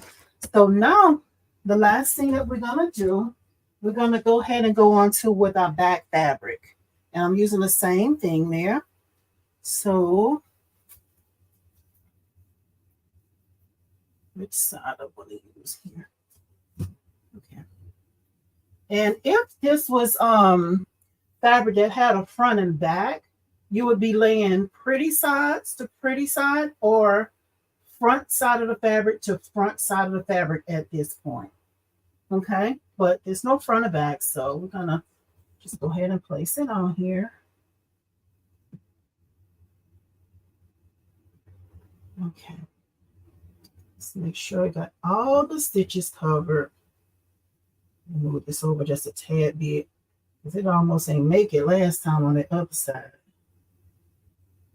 so now the last thing that we're gonna do, we're gonna go ahead and go on to with our back fabric. And I'm using the same thing there. So which side I want to use here? Okay. And if this was fabric that had a front and back, you would be laying pretty sides to pretty side or front side of the fabric to front side of the fabric at this point. Okay, but there's no front or back, so we're gonna just go ahead and place it on here. Okay, let's make sure I got all the stitches covered. Move this over just a tad bit because it almost ain't make it last time on the other side.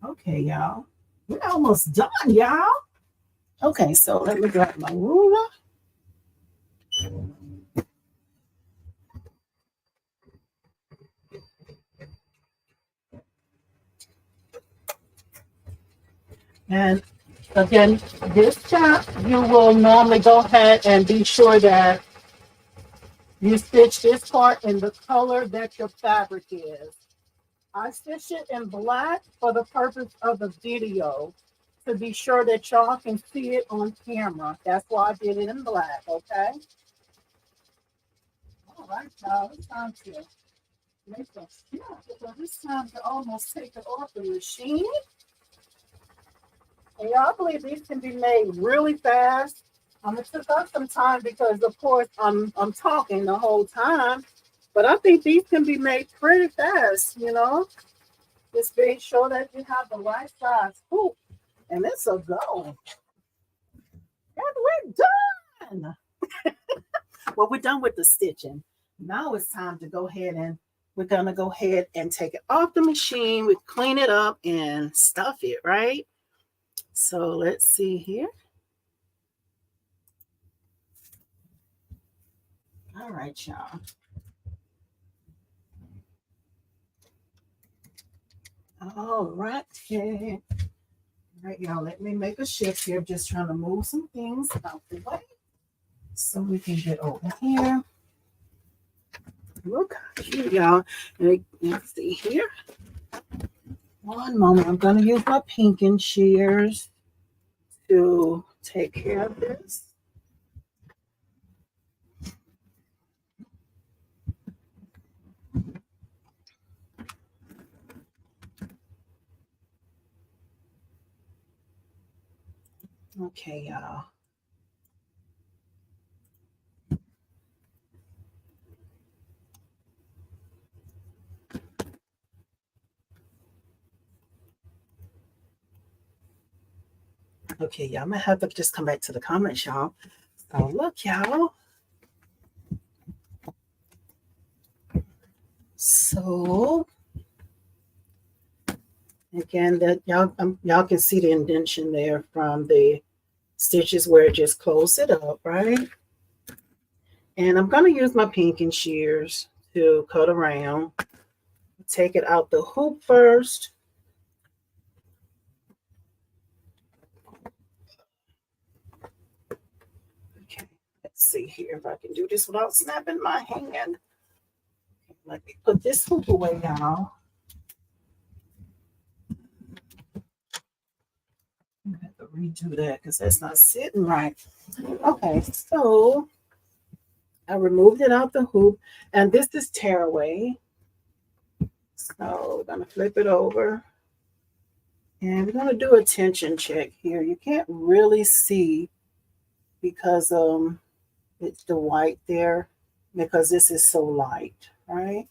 Okay, y'all, we're almost done, y'all. Okay, so let me grab my ruler. And again, this time you will normally go ahead and be sure that you stitch this part in the color that your fabric is. I stitched it in black for the purpose of the video to be sure that y'all can see it on camera. That's why I did it in black, okay? All right, y'all, it's time to make some snap because it's time to almost take it off the machine. And y'all believe these can be made really fast. It took us some time because, of course, I'm talking the whole time. But I think these can be made pretty fast, you know. Just being sure that you have the right size hoop. And it's a go. And we're done. Well, we're done with the stitching. Now it's time to go ahead and we're going to go ahead and take it off the machine. We clean it up and stuff it, right? So let's see here. All right, y'all. All right. Okay. All right, y'all. Let me make a shift here. I'm just trying to move some things out the way so we can get over here. Look how cute, y'all. Let's see here. One moment. I'm going to use my pinking shears to take care of this. Okay, y'all. Okay, y'all. I'm going to have to just come back to the comments, y'all. So look, y'all. So again, that y'all can see the indentation there from the stitches where it just closed it up, right? And I'm going to use my pinking shears to cut around. Take it out the hoop first. Okay, let's see here if I can do this without snapping my hand. Let me put this hoop away now. I have to redo that because that's not sitting right. Okay, so I removed it out the hoop, and this is tearaway. So we're gonna flip it over, and we're gonna do a tension check here. You can't really see because it's the white there because this is so light, right?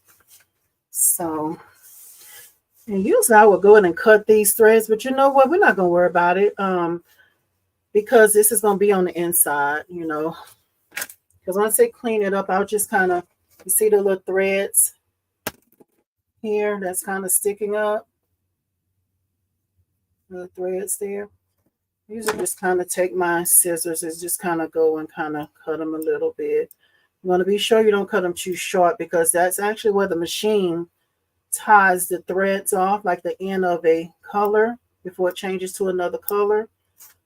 So, and usually I would go in and cut these threads, but you know what? We're not gonna worry about it because this is gonna be on the inside, you know. Because once they clean it up, I'll just kind of, you see the little threads here that's kind of sticking up, the threads there. Usually just kind of take my scissors and just kind of go and kind of cut them a little bit. You want to be sure you don't cut them too short because that's actually where the machine ties the threads off, like the end of a color before it changes to another color.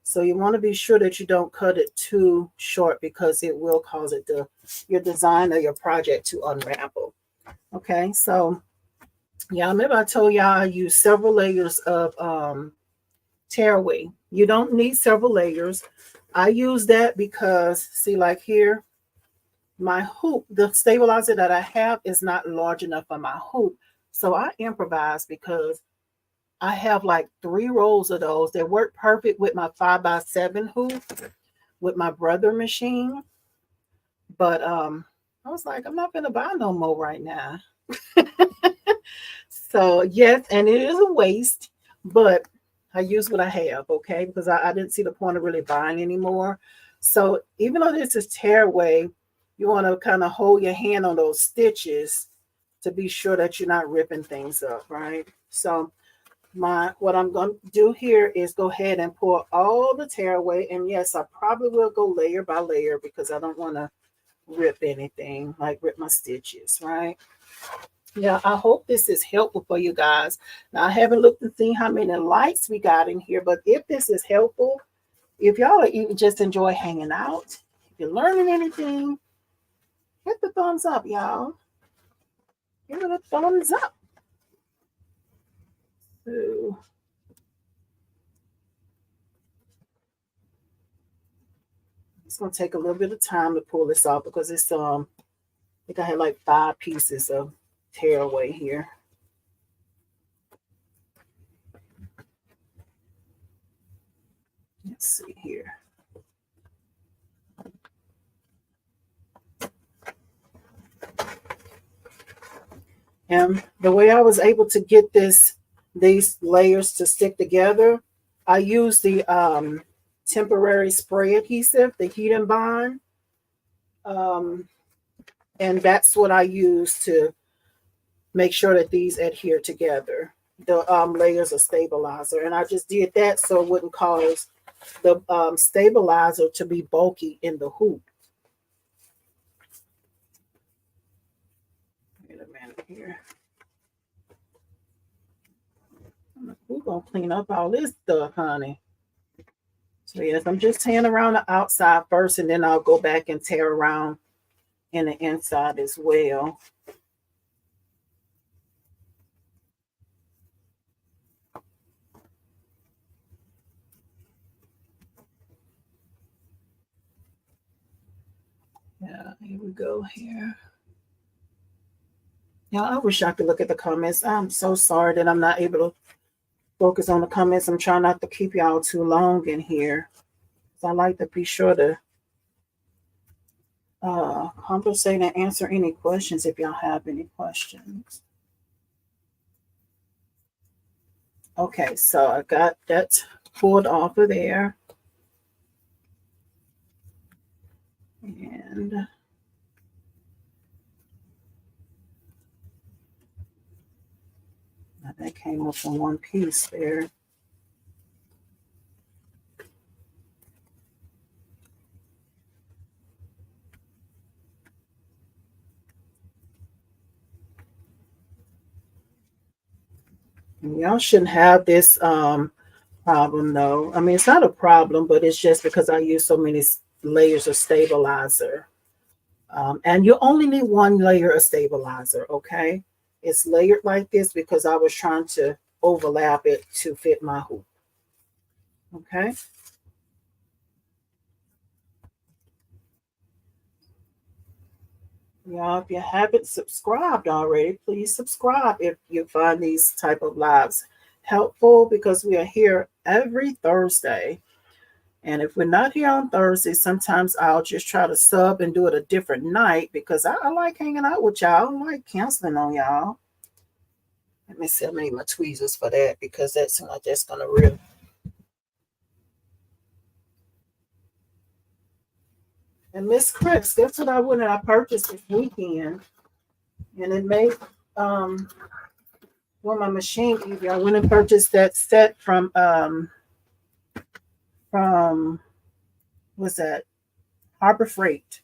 So you want to be sure that you don't cut it too short because it will cause it to, your design or your project to unravel. Okay, so yeah, remember I told y'all I use several layers of tearaway. You don't need several layers. I use that because, see, like here, my hoop, the stabilizer that I have is not large enough for my hoop. So I improvise because I have like 3 rolls of those that work perfect with my 5x7 hoop with my Brother machine. But I was like, I'm not gonna buy no more right now. So yes, and it is a waste, but I use what I have, okay? Because I didn't see the point of really buying anymore. So even though this is tearaway, you want to kind of hold your hand on those stitches to be sure that you're not ripping things up, right? So what I'm going to do here is go ahead and pour all the tearaway. And yes, I probably will go layer by layer because I don't want to rip anything, like rip my stitches, right? Yeah, I hope this is helpful for you guys. Now, I haven't looked and seen how many likes we got in here, but if this is helpful, if y'all are even just enjoy hanging out, if you're learning anything, hit the thumbs up, y'all. Give it a thumbs up. So, it's gonna take a little bit of time to pull this off because it's I think I had like 5 pieces of tearaway here. Let's see here. And the way I was able to get these layers to stick together, I used the temporary spray adhesive, the heat and bond. And that's what I use to make sure that these adhere together. The layers of stabilizer. And I just did that so it wouldn't cause the stabilizer to be bulky in the hoop. Wait a minute here. We're going to clean up all this stuff, honey. So yes, I'm just tearing around the outside first, and then I'll go back and tear around in the inside as well. Yeah, here we go here. Now, I wish I could look at the comments. I'm so sorry that I'm not able to focus on the comments. I'm trying not to keep y'all too long in here. I like to be sure to conversate and answer any questions if y'all have any questions. Okay, so I got that pulled off of there. And that came up in one piece there. Y'all shouldn't have this problem though. I mean, it's not a problem, but it's just because I use so many layers of stabilizer. And you only need one layer of stabilizer, okay? It's layered like this because I was trying to overlap it to fit my hoop, okay? Y'all, if you haven't subscribed already, please subscribe if you find these type of lives helpful because we are here every Thursday. And if we're not here on Thursday, sometimes I'll just try to sub and do it a different night because I like hanging out with y'all. I don't like canceling on y'all. Let me see, I made my tweezers for that because that's not just gonna rip. And Miss Chris, guess what I went and I purchased this weekend, and it made well my machine easier. I went and purchased that set from what's that, Harbor Freight.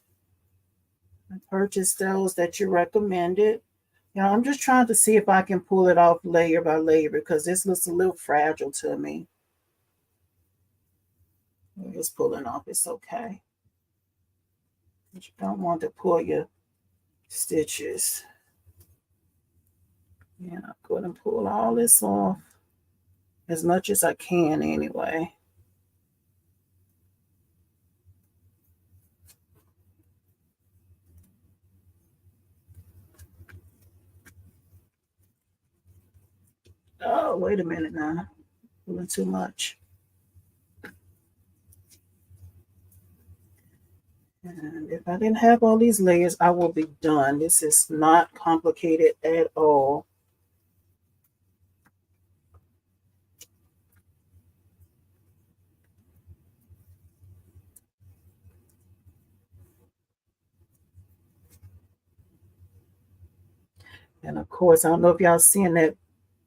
I purchased those that you recommended. You know, I'm just trying to see if I can pull it off layer by layer because this looks a little fragile to me. It's pulling off, it's okay. But you don't want to pull your stitches. Yeah, I'm going to pull all this off as much as I can anyway. Oh, wait a minute now. Pulling too much. And if I didn't have all these layers, I will be done. This is not complicated at all. And of course, I don't know if y'all seeing that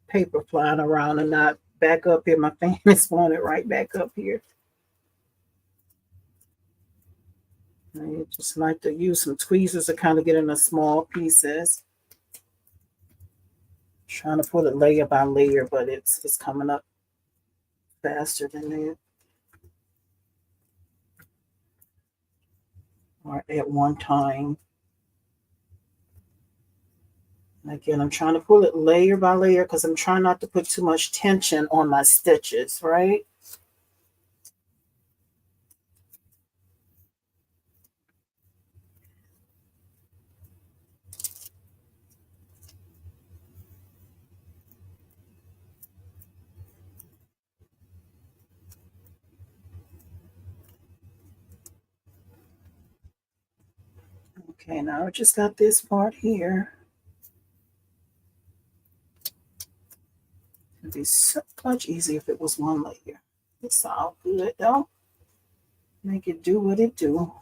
paper flying around or not. Back up here, my fan is wanted right back up here. I just like to use some tweezers to kind of get in the small pieces. Trying to put it layer by layer, but it's coming up faster than that. Or at one time. And again, I'm trying to pull it layer by layer because I'm trying not to put too much tension on my stitches, right? Okay, now I just got this part here. It'd be so much easier if it was one layer. It's all good though. Make it do what it do.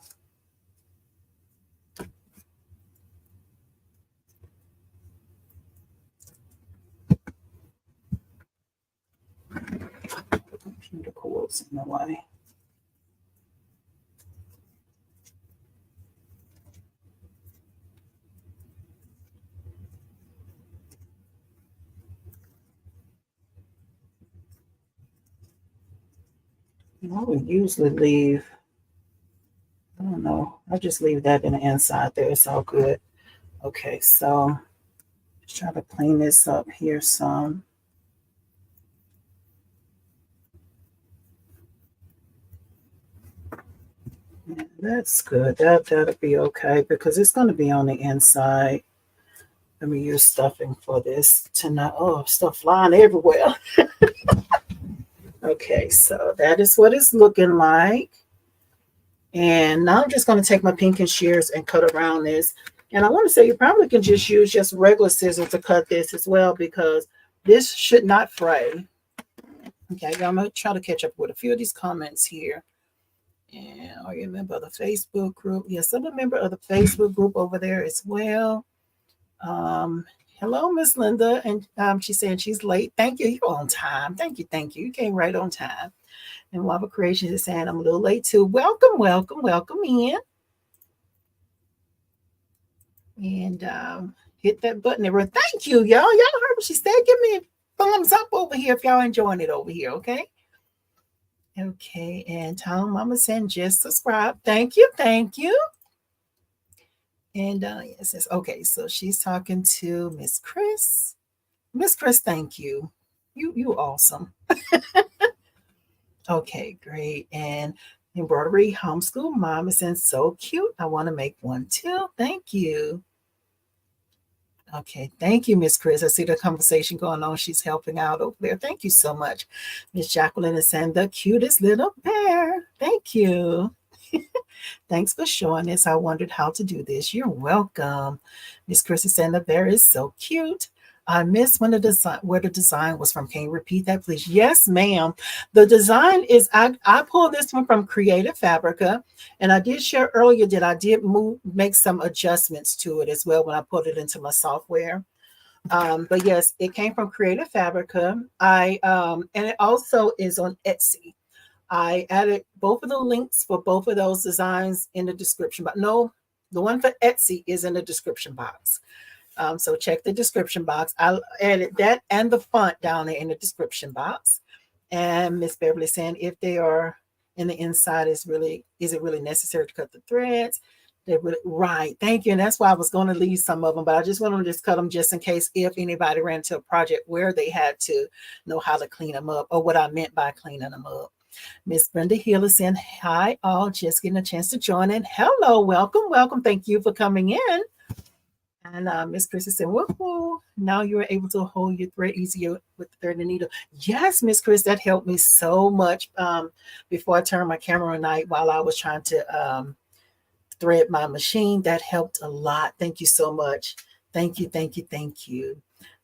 The computer cords in the way. I would usually leave, I don't know, I just leave that in the inside there. It's all good. Okay, so just try to clean this up here some. Yeah, that's good. That'll be okay because it's going to be on the inside. Let me use stuffing for this tonight. Oh, stuff flying everywhere. Okay, so that is what it's looking like. And now I'm just going to take my pinking shears and cut around this. And I want to say you probably can just use just regular scissors to cut this as well because this should not fray. Okay, I'm going to try to catch up with a few of these comments here. And are you a member of the Facebook group? Yes, I'm a member of the Facebook group over there as well. Hello, Miss Linda. And she's saying she's late. Thank you. You're on time. Thank you. Thank you. You came right on time. And Wava Creations is saying I'm a little late too. Welcome, welcome, welcome in. And hit that button. Thank you, y'all. Y'all heard what she said. Give me thumbs up over here if y'all enjoying it over here, okay? Okay, and Tom Mama saying just subscribe. Thank you, thank you. And yes, it's okay. So she's talking to Miss Chris. Miss Chris, thank you. You awesome. Okay, great. And embroidery homeschool mom is saying so cute. I want to make one too. Thank you. Okay, thank you, Miss Chris. I see the conversation going on. She's helping out over there. Thank you so much. Miss Jacqueline is saying the cutest little bear. Thank you. Thanks for showing us. I wondered how to do this. You're welcome. Miss Chris is saying the bear is so cute. I missed when where the design was from. Can you repeat that, please? Yes, ma'am. The design is I pulled this one from Creative Fabrica, and I did share earlier that I did make some adjustments to it as well when I put it into my software. But yes, it came from Creative Fabrica. And it also is on Etsy. I added both of the links for both of those designs in the description. But no, the one for Etsy is in the description box. So check the description box. I added that and the font down there in the description box. And Miss Beverly saying if they are in the inside, is it really necessary to cut the threads? They're really right. Thank you. And that's why I was going to leave some of them, but I just want to just cut them just in case if anybody ran into a project where they had to know how to clean them up or what I meant by cleaning them up. Miss Brenda Hill is saying, hi, all, just getting a chance to join in. Hello, welcome, welcome. Thank you for coming in. And Miss Chris is saying, woohoo, now you're able to hold your thread easier with the thread and needle. Yes, Miss Chris, that helped me so much before I turned my camera on night while I was trying to thread my machine. That helped a lot. Thank you so much. Thank you, thank you, thank you.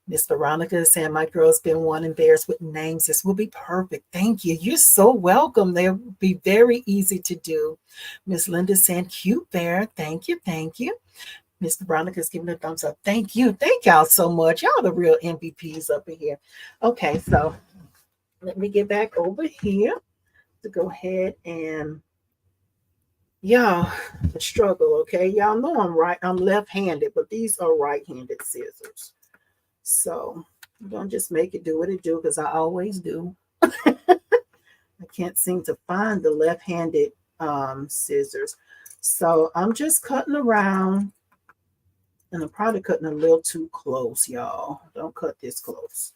Miss Veronica is saying, my girl's been wanting bears with names. This will be perfect. Thank you. You're so welcome. They'll be very easy to do. Miss Linda is saying, cute bear. Thank you. Thank you. Miss Veronica is giving a thumbs up. Thank you. Thank y'all so much. Y'all the real MVPs up in here. Okay, so let me get back over here to go ahead and y'all the struggle. Okay, y'all know I'm left-handed, but these are right-handed scissors. So I'm gonna just make it do what it do because I always do. I can't seem to find the left-handed scissors. So I'm just cutting around, and I'm probably cutting a little too close, y'all. Don't cut this close.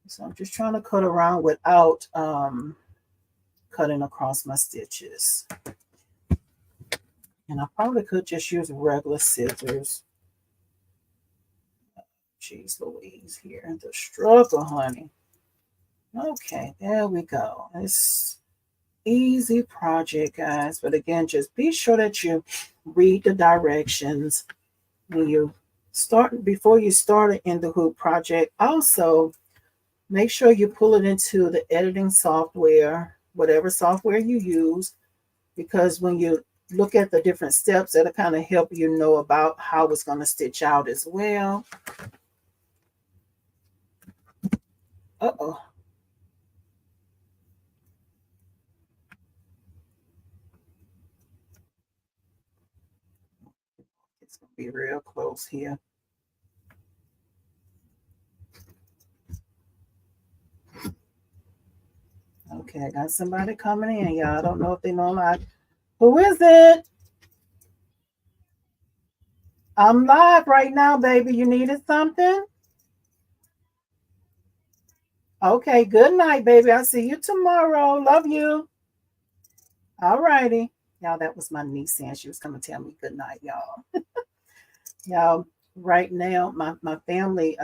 So I'm just trying to cut around without cutting across my stitches. And I probably could just use regular scissors. Jeez Louise here. The struggle, honey. Okay, there we go. It's easy project, guys. But again, just be sure that you read the directions when you start, before you start in the hoop project. Also, make sure you pull it into the editing software, whatever software you use, because when you look at the different steps, that'll kind of help you know about how it's going to stitch out as well. Uh-oh. It's going to be real close here. Okay, I got somebody coming in, y'all. I don't know if they know my. Who is it? I'm live right now, baby. You needed something? Okay, good night, baby. I'll see you tomorrow. Love you. All righty. Y'all, that was my niece saying she was coming to tell me good night, y'all. Y'all, right now, my family,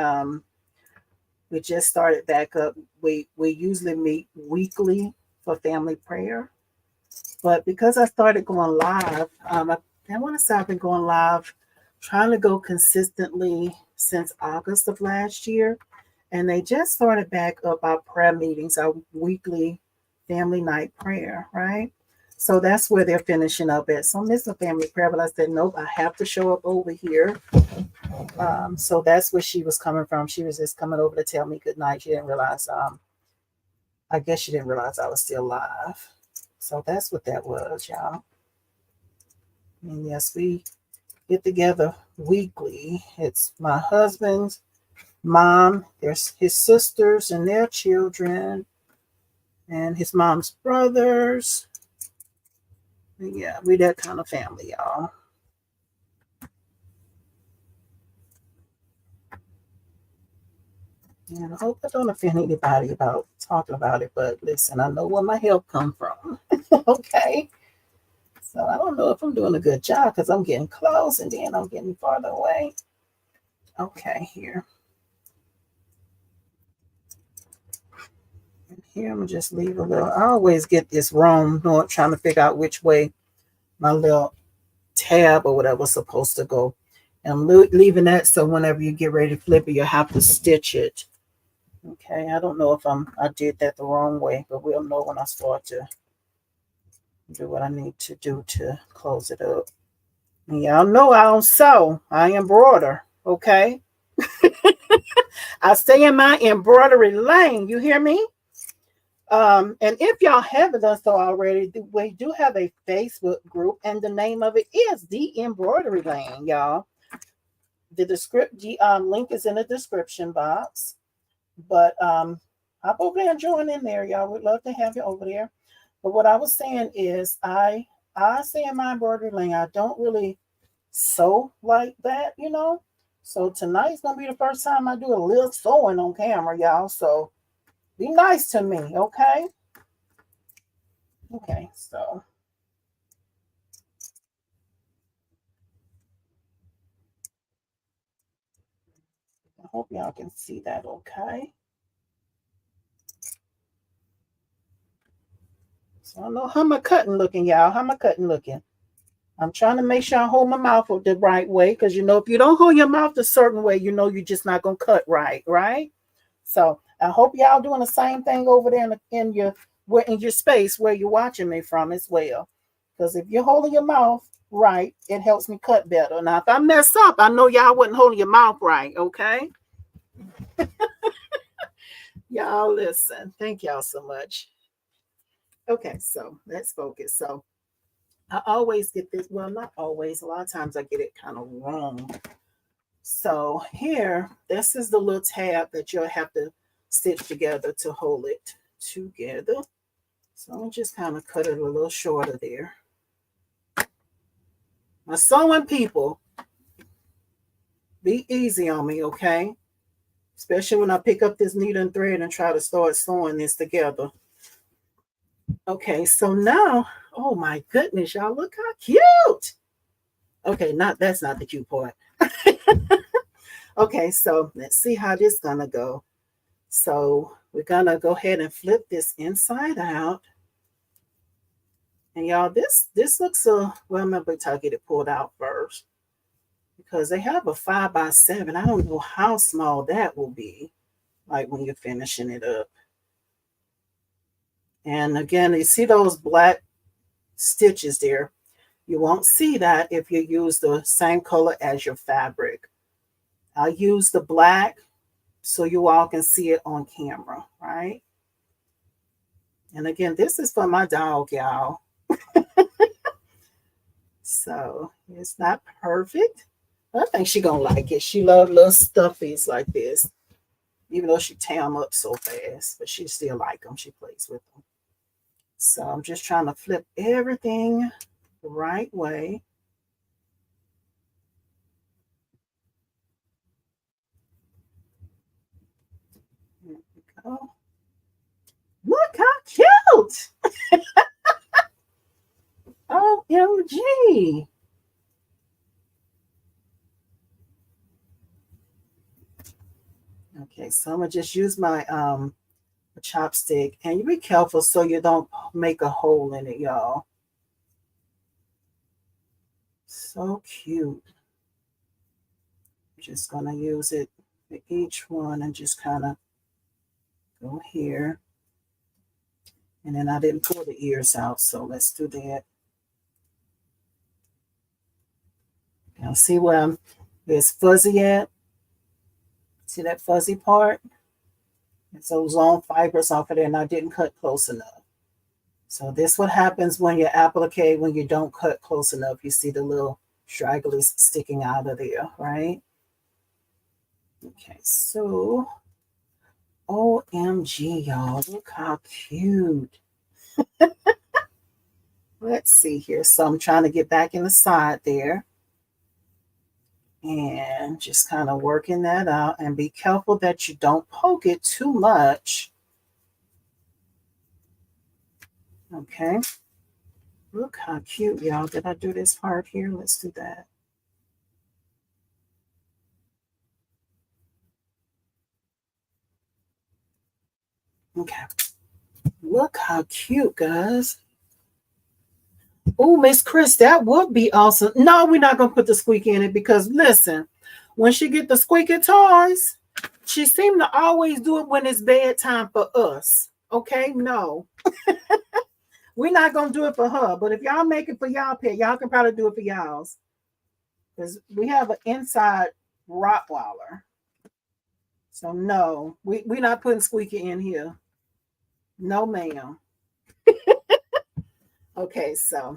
we just started back up. We usually meet weekly for family prayer. But because I started going live, I want to say I've been going live, trying to go consistently since August of last year. And they just started back up our prayer meetings, our weekly family night prayer, right? So that's where they're finishing up at. So I missed the family prayer, but I said, nope, I have to show up over here. So that's where she was coming from. She was just coming over to tell me good night. She didn't realize, I guess she didn't realize I was still live. So that's what that was, y'all. And yes, we get together weekly. It's my husband's mom, there's his sisters and their children, and his mom's brothers. Yeah, we that kind of family, y'all. And I hope I don't offend anybody about talking about it, but listen, I know where my help come from. Okay. So I don't know if I'm doing a good job because I'm getting close and then I'm getting farther away. Okay, here. And here I'm gonna just leave a little. I always get this wrong, trying to figure out which way my little tab or whatever is supposed to go. And I'm leaving that so whenever you get ready to flip it, you'll have to stitch it. Okay, I don't know if I did that the wrong way, but we'll know when I start to do what I need to do to close it up. And y'all know I don't sew, I embroider, okay? I stay in my embroidery lane, you hear me? And if y'all haven't done so already, we do have a Facebook group, and the name of it is The Embroidery Lane, y'all. The link is in the description box. But hop over there and join in there, y'all. We'd love to have you over there. But what I was saying is I say in my embroidery lane, I don't really sew like that, you know. So tonight's gonna be the first time I do a little sewing on camera, y'all. So be nice to me, okay? Okay, so I hope y'all can see that okay. So I don't know how my cutting looking, y'all. How my cutting looking? I'm trying to make sure I hold my mouth the right way because, you know, if you don't hold your mouth a certain way, you know you're just not going to cut right, right? So I hope y'all doing the same thing over there in your space where you're watching me from as well. Because if you're holding your mouth right, it helps me cut better. Now, if I mess up, I know y'all wasn't holding your mouth right, okay? Y'all listen. Thank y'all so much. Okay, so let's focus. So I always get this, well, not always, a lot of times I get it kind of wrong. So here, this is the little tab that you'll have to stitch together to hold it together. So I'm just kind of cut it a little shorter there. Now, sewing people, be easy on me, okay? Especially when I pick up this needle and thread and try to start sewing this together. Okay, so now, oh my goodness, y'all, look how cute. Okay, that's not the cute part. Okay, so let's see how this is gonna go. So we're gonna go ahead and flip this inside out. And y'all, this looks well, I'm gonna try to get it pulled out first because they have a 5x7. I don't know how small that will be, like when you're finishing it up. And again, you see those black stitches there. You won't see that if you use the same color as your fabric. I'll use the black so you all can see it on camera, right? And again, this is for my dog, y'all. So it's not perfect. I think she gonna like it. She loves little stuffies like this, even though she tear them up so fast, but she still like them. She plays with them. So I'm just trying to flip everything the right way. There we go. Look how cute! OMG. Okay, so I'm gonna just use my chopstick, and you be careful so you don't make a hole in it, y'all. So cute. Just gonna use it for each one and just kind of go here. And then I didn't pull the ears out, so let's do that. Now see where there's fuzzy at? See that fuzzy part? It's those long fibers off of there, and I didn't cut close enough. So this what happens when you applique, when you don't cut close enough. You see the little stragglers sticking out of there, right? Okay, so OMG, y'all, look how cute. Let's see here. So I'm trying to get back in the side there and just kind of working that out, and be careful that you don't poke it too much. Okay. Look how cute, y'all. Did I do this part here? Let's do that. Okay. Look how cute, guys. Oh, Miss Chris, that would be awesome. No, we're not gonna put the squeak in it because listen, when she get the squeaky toys, she seem to always do it when it's bedtime for us. Okay, no, we're not gonna do it for her. But if y'all make it for y'all pet, y'all can probably do it for y'all's. Because we have an inside Rottweiler. So no, we're not putting squeaky in here. No, ma'am. Okay, so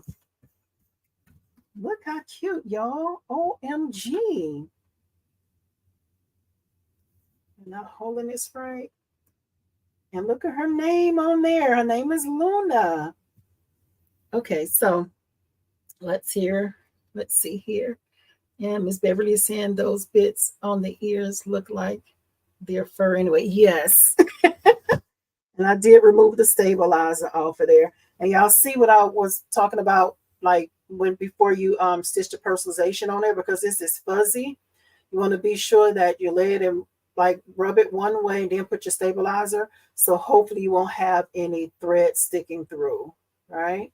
look how cute, y'all. OMG. Not holding it straight. And look at her name on there. Her name is Luna. Okay, so let's see here. And Miss Beverly is saying those bits on the ears look like their fur anyway. Yes. And I did remove the stabilizer off of there. And y'all see what I was talking about, like when before you stitch the personalization on there, because this is fuzzy. You want to be sure that you lay it in, like rub it one way and then put your stabilizer. So hopefully you won't have any thread sticking through, right?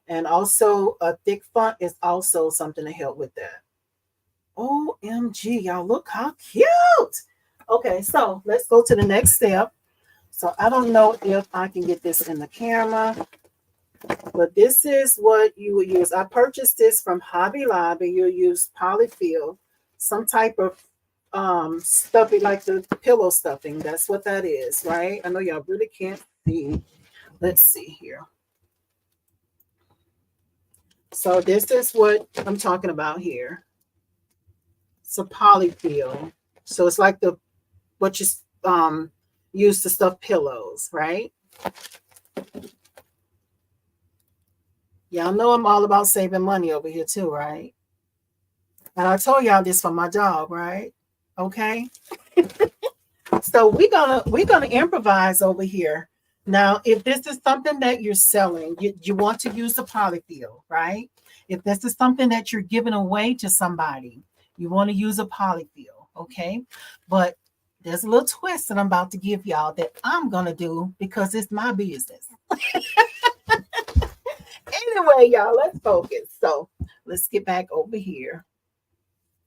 And also a thick font is also something to help with that. OMG, y'all look how cute. Okay, so let's go to the next step. So I don't know if I can get this in the camera, but this is what you would use. I purchased this from Hobby Lobby. You'll use polyfill, some type of stuffing, like the pillow stuffing. That's what that is, right? I know y'all really can't see. Let's see here. So this is what I'm talking about here. It's a polyfill. So it's like the what you use to stuff pillows, right? Y'all know I'm all about saving money over here too, right? And I told y'all this for my job, right? Okay. So we're gonna improvise over here. Now, if this is something that you're selling, you want to use the polyfill, right? If this is something that you're giving away to somebody, you want to use a polyfill, okay? But there's a little twist that I'm about to give y'all that I'm gonna do because it's my business. Anyway, y'all, let's focus. So let's get back over here.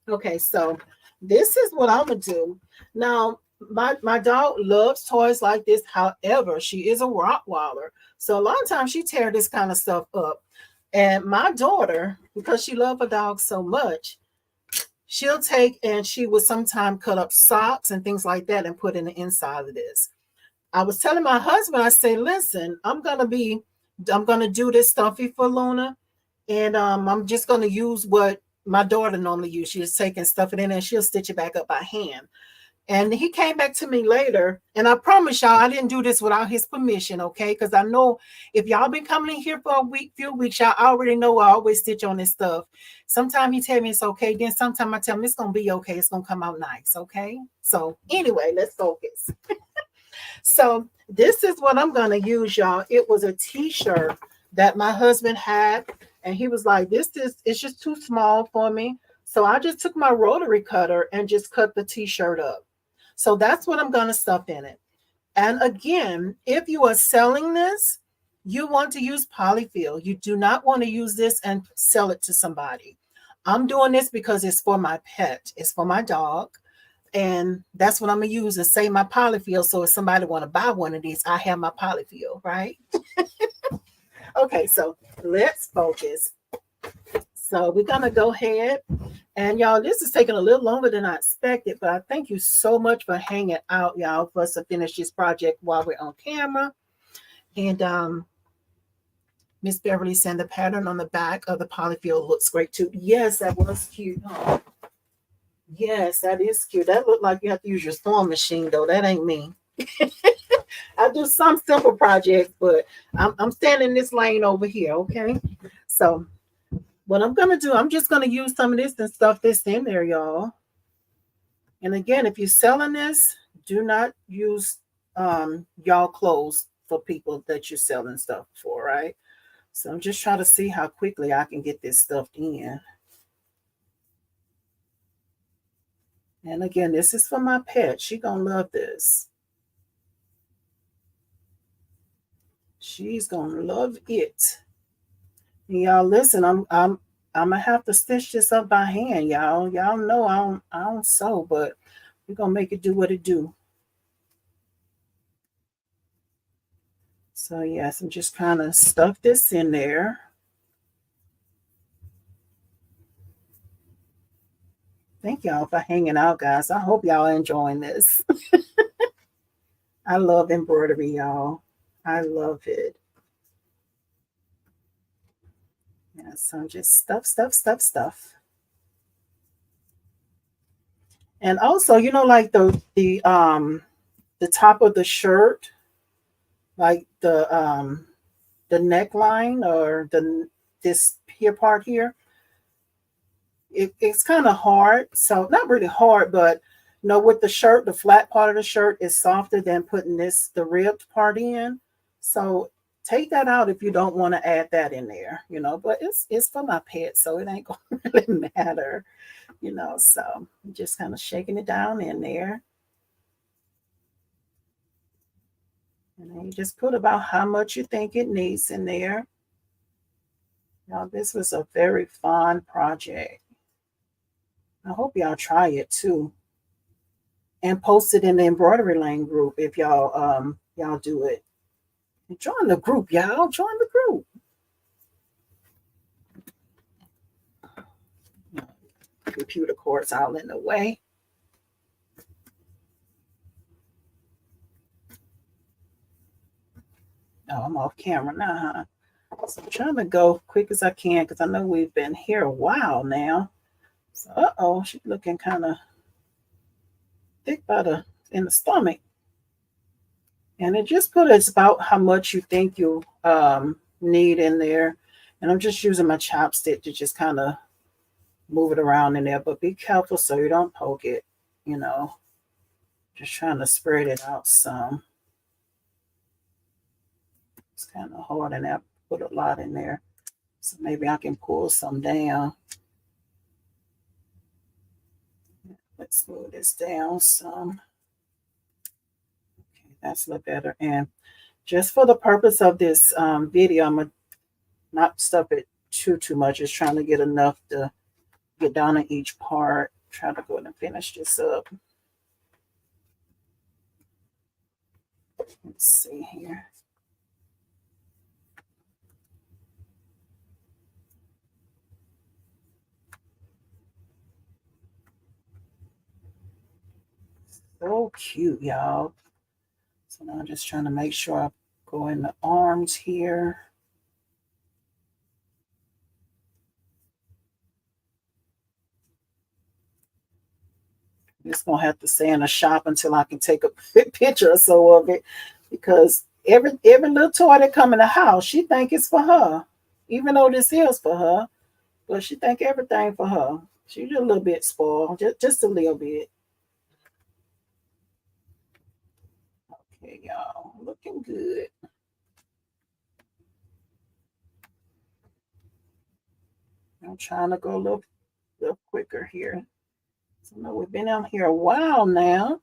Okay, so this is what I'm gonna do. Now, my dog loves toys like this. However, she is a Rottweiler, so a lot of times she tear this kind of stuff up. And my daughter, because she loves her dog so much, she'll take and she would sometimes cut up socks and things like that and put in the inside of this. I was telling my husband, I say, listen, I'm gonna do this stuffy for Luna, and I'm just gonna use what my daughter normally uses. She'll take and stuff it in and she'll stitch it back up by hand. And he came back to me later, and I promise y'all I didn't do this without his permission, okay? Because I know if y'all been coming in here for few weeks, y'all already know I always stitch on this stuff. Sometimes he tell me it's okay, then sometimes I tell him it's gonna be okay, it's gonna come out nice, okay? So anyway, let's focus. So this is what I'm gonna use, y'all. It was a t-shirt that my husband had, and he was like, it's just too small for me. So I just took my rotary cutter and just cut the t-shirt up. So that's what I'm gonna stuff in it. And again, if you are selling this, you want to use polyfill. You do not want to use this and sell it to somebody. I'm doing this because it's for my pet. It's for my dog. And that's what I'm gonna use and say my polyfill. So if somebody want to buy one of these, I have my polyfill, right? Okay, so let's focus. So we're gonna go ahead, and y'all, this is taking a little longer than I expected, but I thank you so much for hanging out, y'all, for us to finish this project while we're on camera. And Miss Beverly said the pattern on the back of the polyfill looks great too. Yes, that was cute. Huh? Yes, that is cute. That look like you have to use your sewing machine though. That ain't me. I do some simple projects, but I'm standing in this lane over here. Okay. So what I'm gonna do, I'm just gonna use some of this and stuff this in there, y'all. And again, if you're selling this, do not use y'all clothes for people that you're selling stuff for, right? So I'm just trying to see how quickly I can get this stuffed in. And again, this is for my pet. She gonna love this. She's gonna love it. And y'all listen, I'm gonna have to stitch this up by hand, y'all. Y'all know I don't sew, but we're gonna make it do what it do. So yes, I'm just kind of stuff this in there. Thank y'all for hanging out, guys. I hope y'all enjoying this. I love embroidery, y'all. I love it. Yeah, so just stuff. And also, like the top of the shirt, like the neckline or this here part here, it's kind of hard. So not really hard, but with the shirt, the flat part of the shirt is softer than putting the ribbed part in. So take that out if you don't want to add that in there, but it's for my pet, so it ain't gonna really matter, so I'm just kind of shaking it down in there. And then you just put about how much you think it needs in there. Now, this was a very fun project. I hope y'all try it too. And post it in the embroidery lane group if y'all do it. And join the group, y'all. Join the group. Computer cords all in the way. Oh, I'm off camera now, huh? So I'm trying to go quick as I can because I know we've been here a while now. So, she's looking kind of thick in the stomach. And it just put it's about how much you think you need in there. And I'm just using my chopstick to just kind of move it around in there, but be careful so you don't poke it, just trying to spread it out some. It's kind of hard and I put a lot in there. So maybe I can pull some down. Let's smooth this down some. Okay, that's a little better. And just for the purpose of this video, I'm going to not stuff it too much. Just trying to get enough to get down in each part. Try to go ahead and finish this up. Let's see here. So cute, y'all. So now I'm just trying to make sure I go in the arms here. I'm just gonna have to stay in the shop until I can take a picture or so of it, because every little toy that come in the house, she think it's for her, even though this is for her, but she think everything for her. She's a little bit spoiled, just a little bit. Okay, y'all, looking good. I'm trying to go a little quicker here. So, no, we've been out here a while now.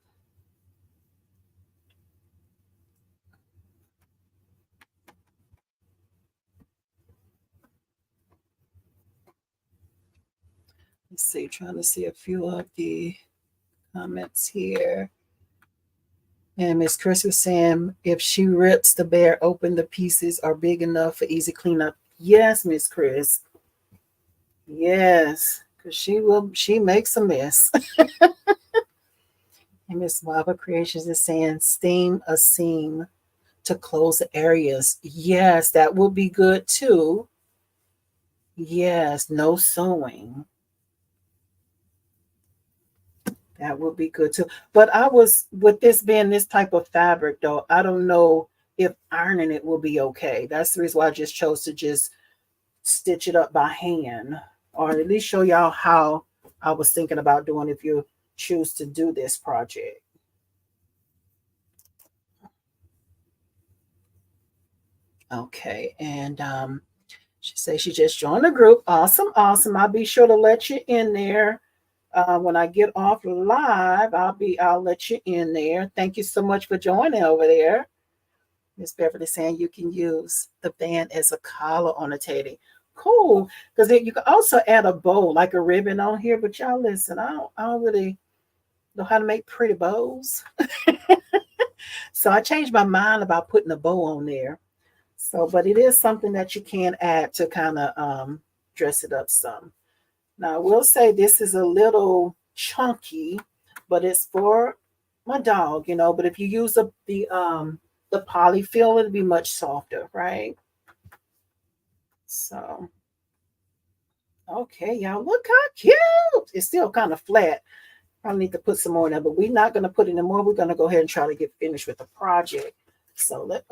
Let's see, trying to see a few of the comments here. And Miss Chris was saying, if she rips the bear open, the pieces are big enough for easy cleanup. Yes, Miss Chris. Yes, because she makes a mess. And Miss Lava Creations is saying, steam a seam to close the areas. Yes, that will be good too. Yes, no sewing. That would be good too. But I was, with this being this type of fabric though, I don't know if ironing it will be okay. That's the reason why I just chose to just stitch it up by hand, or at least show y'all how I was thinking about doing if you choose to do this project. Okay, and she says she just joined the group. Awesome, awesome. I'll be sure to let you in there. When I get off live, I'll let you in there. Thank you so much for joining over there. Miss Beverly saying you can use the band as a collar on a teddy. Cool, because you can also add a bow like a ribbon on here. But y'all listen, I don't really know how to make pretty bows, so I changed my mind about putting a bow on there. So, but it is something that you can add to kind of dress it up some. Now, I will say this is a little chunky, but it's for my dog, you know. But if you use the polyfill, it'll be much softer, right? So, okay, y'all, look how cute. It's still kind of flat. I need to put some more in there, but we're not going to put any more. We're going to go ahead and try to get finished with the project. So,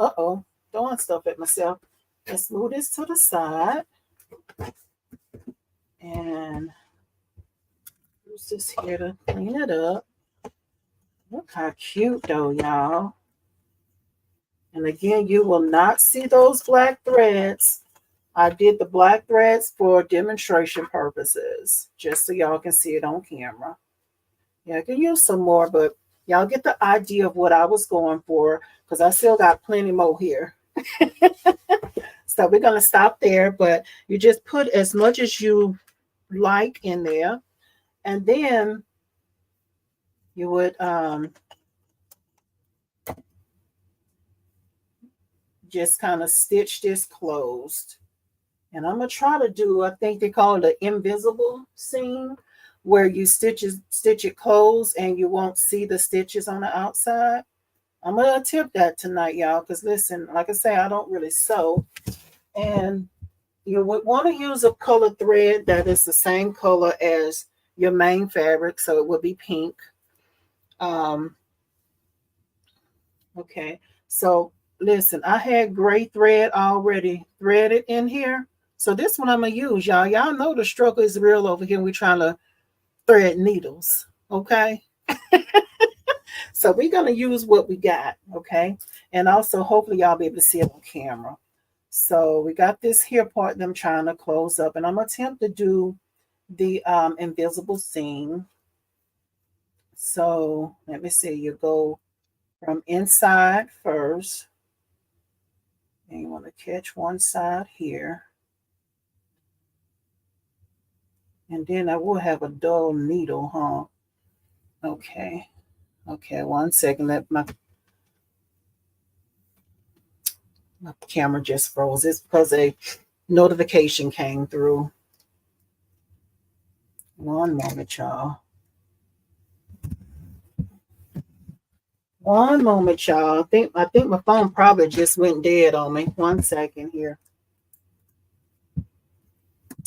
throwing stuff at myself. Let's move this to the side. And use this here to clean it up. Look how cute though, y'all. And again, you will not see those black threads. I did the black threads for demonstration purposes, just so y'all can see it on camera. Yeah, I can use some more, but y'all get the idea of what I was going for, because I still got plenty more here. So we're going to stop there, but you just put as much as you like in there. And then you would just kind of stitch this closed. And I'm going to try to do, I think they call it an invisible seam, where you stitch it closed and you won't see the stitches on the outside. I'm going to attempt that tonight, y'all, because listen, like I say, I don't really sew. And you would want to use a color thread that is the same color as your main fabric, so it would be pink. Okay, so listen, I had gray thread already threaded in here. So this one I'm going to use, y'all. Y'all know the struggle is real over here. We're trying to thread needles, okay? So we're going to use what we got, okay? And also, hopefully, y'all be able to see it on camera. So we got this here part that I'm trying to close up, and I'm going to attempt to do the invisible seam. So let me see. You go from inside first, and you want to catch one side here. And then I will have a dull needle, huh? Okay. Okay, 1 second. Let my camera just froze. It's because a notification came through. 1 moment, y'all. 1 moment, y'all. I think my phone probably just went dead on me. 1 second here.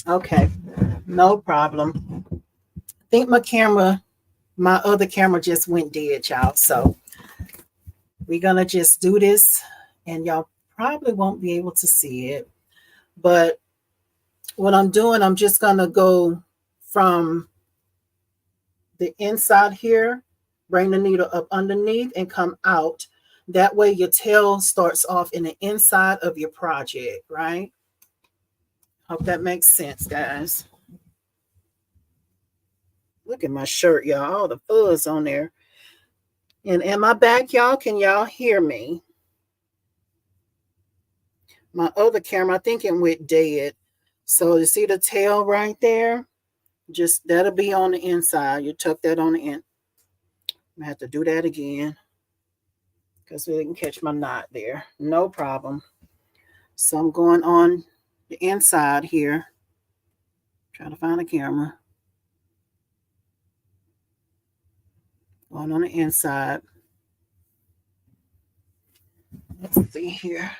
Okay, no problem. I think my other camera just went dead, y'all. So we're gonna just do this, and y'all probably won't be able to see it. But what I'm doing, I'm just gonna go from the inside here, bring the needle up underneath and come out. That way your tail starts off in the inside of your project, right? Hope that makes sense, guys. Look at my shirt, y'all. All the fuzz on there. And am I back, y'all? Can y'all hear me? My other camera, I think it went dead. So you see the tail right there? Just that'll be on the inside. You tuck that on the end. I have to do that again because we didn't catch my knot there. No problem. So I'm going on the inside here. Trying to find a camera. Going on the inside. Let's see here.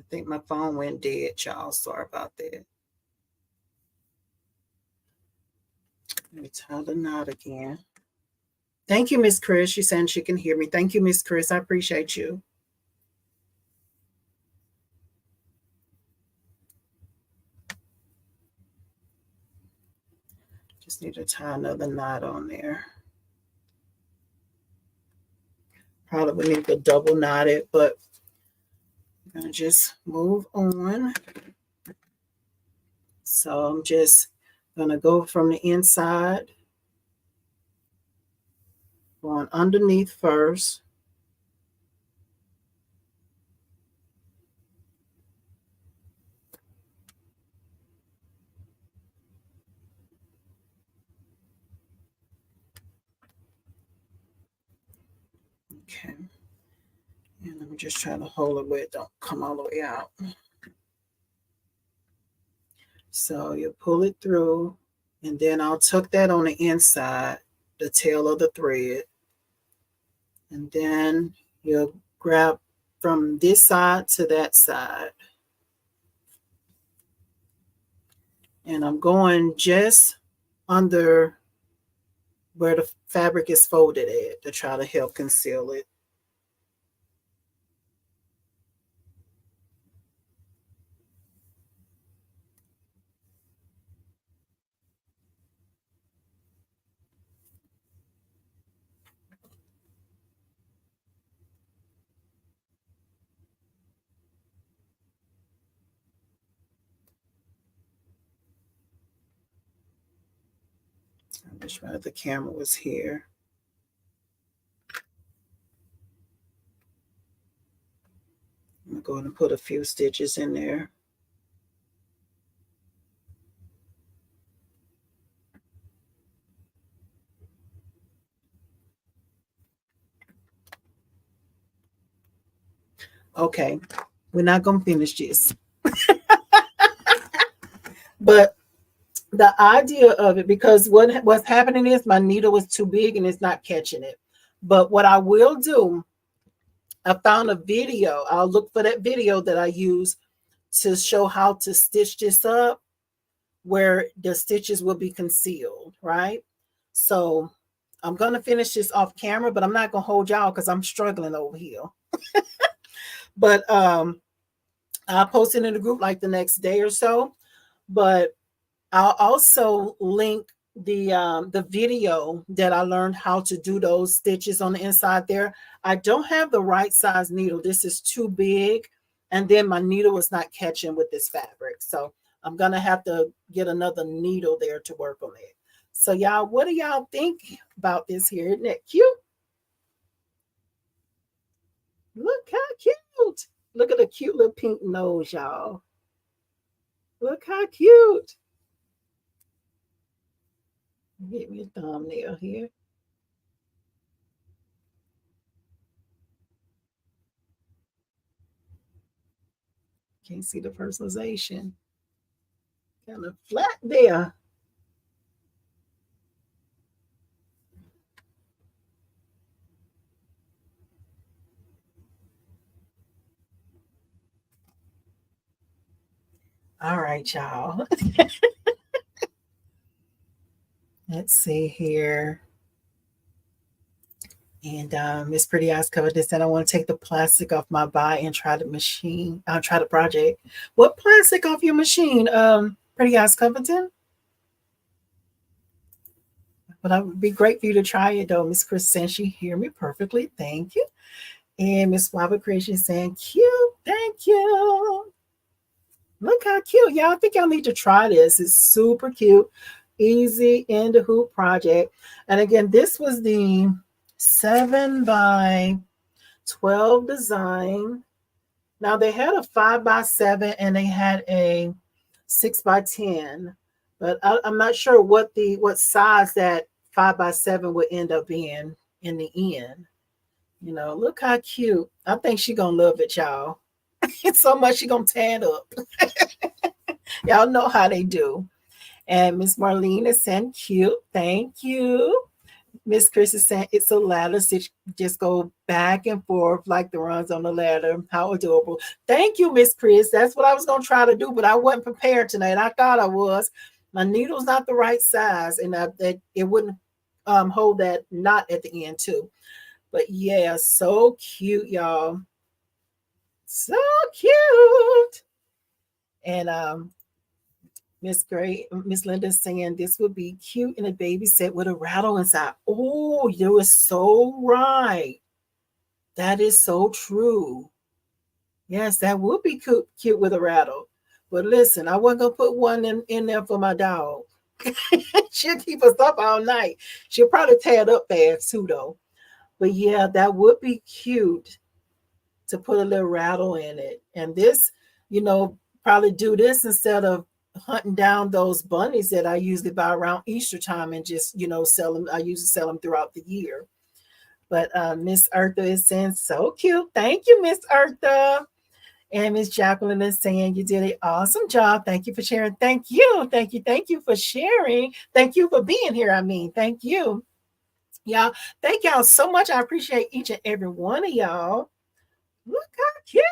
think my phone went dead, y'all. Sorry about that. Let me tie the knot again. Thank you, Miss Chris. She's saying she can hear me. Thank you, Miss Chris. I appreciate you. Just need to tie another knot on there. Probably need to double knot it, but I'm going to just move on. So I'm just going to go from the inside, going underneath first. Okay. And I'm just trying to hold it where it don't come all the way out. So you pull it through, and then I'll tuck that on the inside, the tail of the thread. And then you'll grab from this side to that side. And I'm going just under where the fabric is folded at to try to help conceal it. I wish the camera was here. I'm going to put a few stitches in there. Okay, we're not going to finish this. But the idea of it, because what's happening is my needle was too big and it's not catching it. But what I will do, I found a video. I'll look for that video that I use to show how to stitch this up where the stitches will be concealed, right? So I'm going to finish this off camera, but I'm not going to hold y'all because I'm struggling over here. But I'll post it in the group like the next day or so. But I'll also link the video that I learned how to do those stitches on the inside there. I don't have the right size needle. This is too big. And then my needle is not catching with this fabric. So I'm going to have to get another needle there to work on it. So y'all, what do y'all think about this here? Isn't that cute? Look how cute. Look at the cute little pink nose, y'all. Look how cute. Get me a thumbnail here. Can't see the personalization. Kind of flat there. All right, y'all. Let's see here. And Miss Pretty Eyes covered this. And I want to take the plastic off my buy and try the machine. I'll try the project. What plastic off your machine? Pretty Eyes Covington? But I would be great for you to try it though. Miss Chris saying she hear me perfectly. Thank you. And Miss Wabba Creation saying cute. Thank you. Look how cute. Y'all, I think y'all need to try this. It's super cute. Easy in the hoop project. And again, this was the 7x12 design. Now they had a 5x7 and they had a 6x10, but I'm not sure what size that 5x7 would end up being in the end. You know, look how cute. I think she's gonna love it, y'all. It's so much she's gonna tan up. Y'all know how they do. And Miss Marlene is saying cute. Thank you. Miss Chris is saying it's a ladder stitch. Just go back and forth like the runs on the ladder. How adorable. Thank you, Miss Chris. That's what I was going to try to do, but I wasn't prepared tonight. I thought I was. My needle's not the right size, and that it wouldn't hold that knot at the end too. But yeah, so cute, y'all. So cute. And Miss Linda's saying this would be cute in a baby set with a rattle inside. Oh, you are so right. That is so true. Yes, that would be cute with a rattle. But listen, I wasn't gonna put one in there for my dog. She'll keep us up all night. She'll probably tear it up fast too, though. But yeah, that would be cute to put a little rattle in it. And this, probably do this instead of hunting down those bunnies that I usually buy around Easter time and just, sell them. I usually sell them throughout the year. But Miss Eartha is saying, so cute. Thank you, Miss Eartha. And Miss Jacqueline is saying, you did an awesome job. Thank you for sharing. Thank you. Thank you. Thank you for sharing. Thank you for being here. Thank you. Y'all, thank y'all so much. I appreciate each and every one of y'all. Look how cute.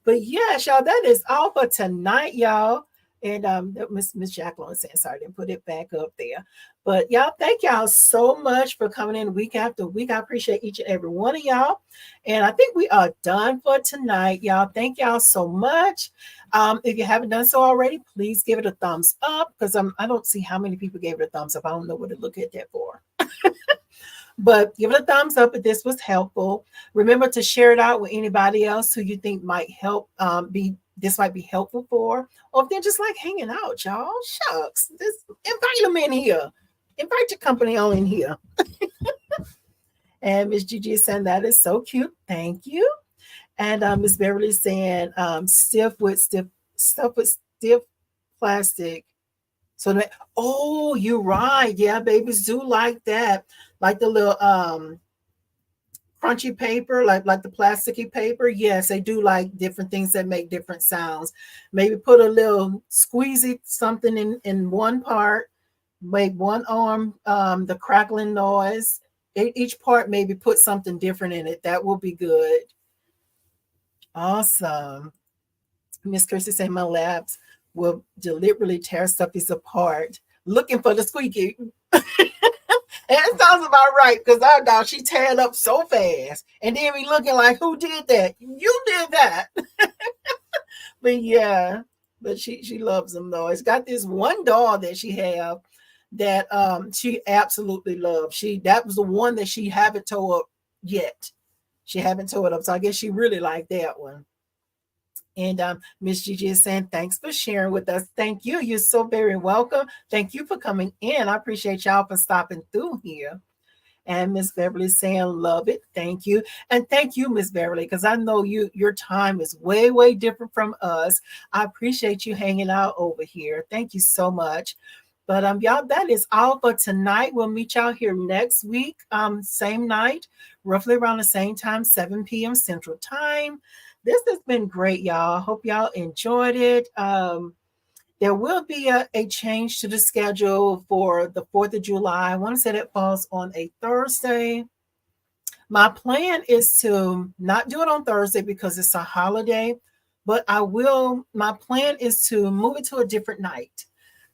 But yes, y'all, that is all for tonight, y'all. And Miss Jacqueline saying, sorry, I didn't put it back up there. But y'all, thank y'all so much for coming in week after week. I appreciate each and every one of y'all. And I think we are done for tonight, y'all. Thank y'all so much. If you haven't done so already, please give it a thumbs up, because I don't see how many people gave it a thumbs up. I don't know what to look at that for. But give it a thumbs up if this was helpful. Remember to share it out with anybody else who you think might help this might be helpful for, or if they're just like hanging out, y'all. Shucks. Just invite them in here. Invite your company on in here. And Miss Gigi is saying that is so cute. Thank you. And Miss Beverly is saying stuff with stiff plastic. So you're right. Yeah, babies do like that. Like the little crunchy paper, like the plasticky paper. Yes, they do like different things that make different sounds. Maybe put a little squeezy something in one part, make one arm the crackling noise. Each part maybe put something different in it. That will be good. Awesome. Miss Kirsty saying my labs will deliberately tear stuffies apart, looking for the squeaky. And it sounds about right, because our dog, she teared up so fast. And then we looking like, who did that? You did that. But yeah, but she loves them though. It's got this one dog that she have that she absolutely loves. That was the one that she haven't tore up yet. She haven't tore it up. So I guess she really liked that one. And Miss Gigi is saying, thanks for sharing with us. Thank you. You're so very welcome. Thank you for coming in. I appreciate y'all for stopping through here. And Miss Beverly is saying, love it. Thank you. And thank you, Miss Beverly, because I know your time is way, way different from us. I appreciate you hanging out over here. Thank you so much. But y'all, that is all for tonight. We'll meet y'all here next week, same night, roughly around the same time, 7 p.m. Central Time. This has been great, y'all. I hope y'all enjoyed it. There will be a change to the schedule for the 4th of July. I want to say that falls on a Thursday. My plan is to not do it on Thursday because it's a holiday, but my plan is to move it to a different night.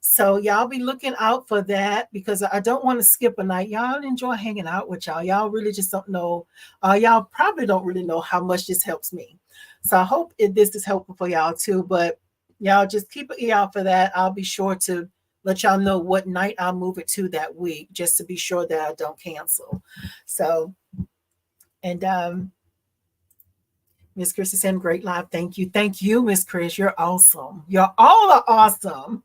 So y'all be looking out for that, because I don't want to skip a night. Y'all enjoy hanging out with y'all. Y'all really just don't know. Y'all probably don't really know how much this helps me. So I hope this is helpful for y'all too. But y'all just keep an ear out for that. I'll be sure to let y'all know what night I'll move it to that week, just to be sure that I don't cancel. So, and Miss Chris is saying, great live. Thank you. Thank you, Miss Chris. You're awesome. You're all awesome.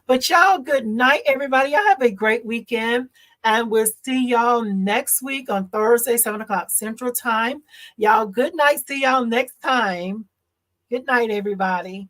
But y'all, good night, everybody. Y'all have a great weekend. And we'll see y'all next week on Thursday, 7 o'clock Central Time. Y'all, good night. See y'all next time. Good night, everybody.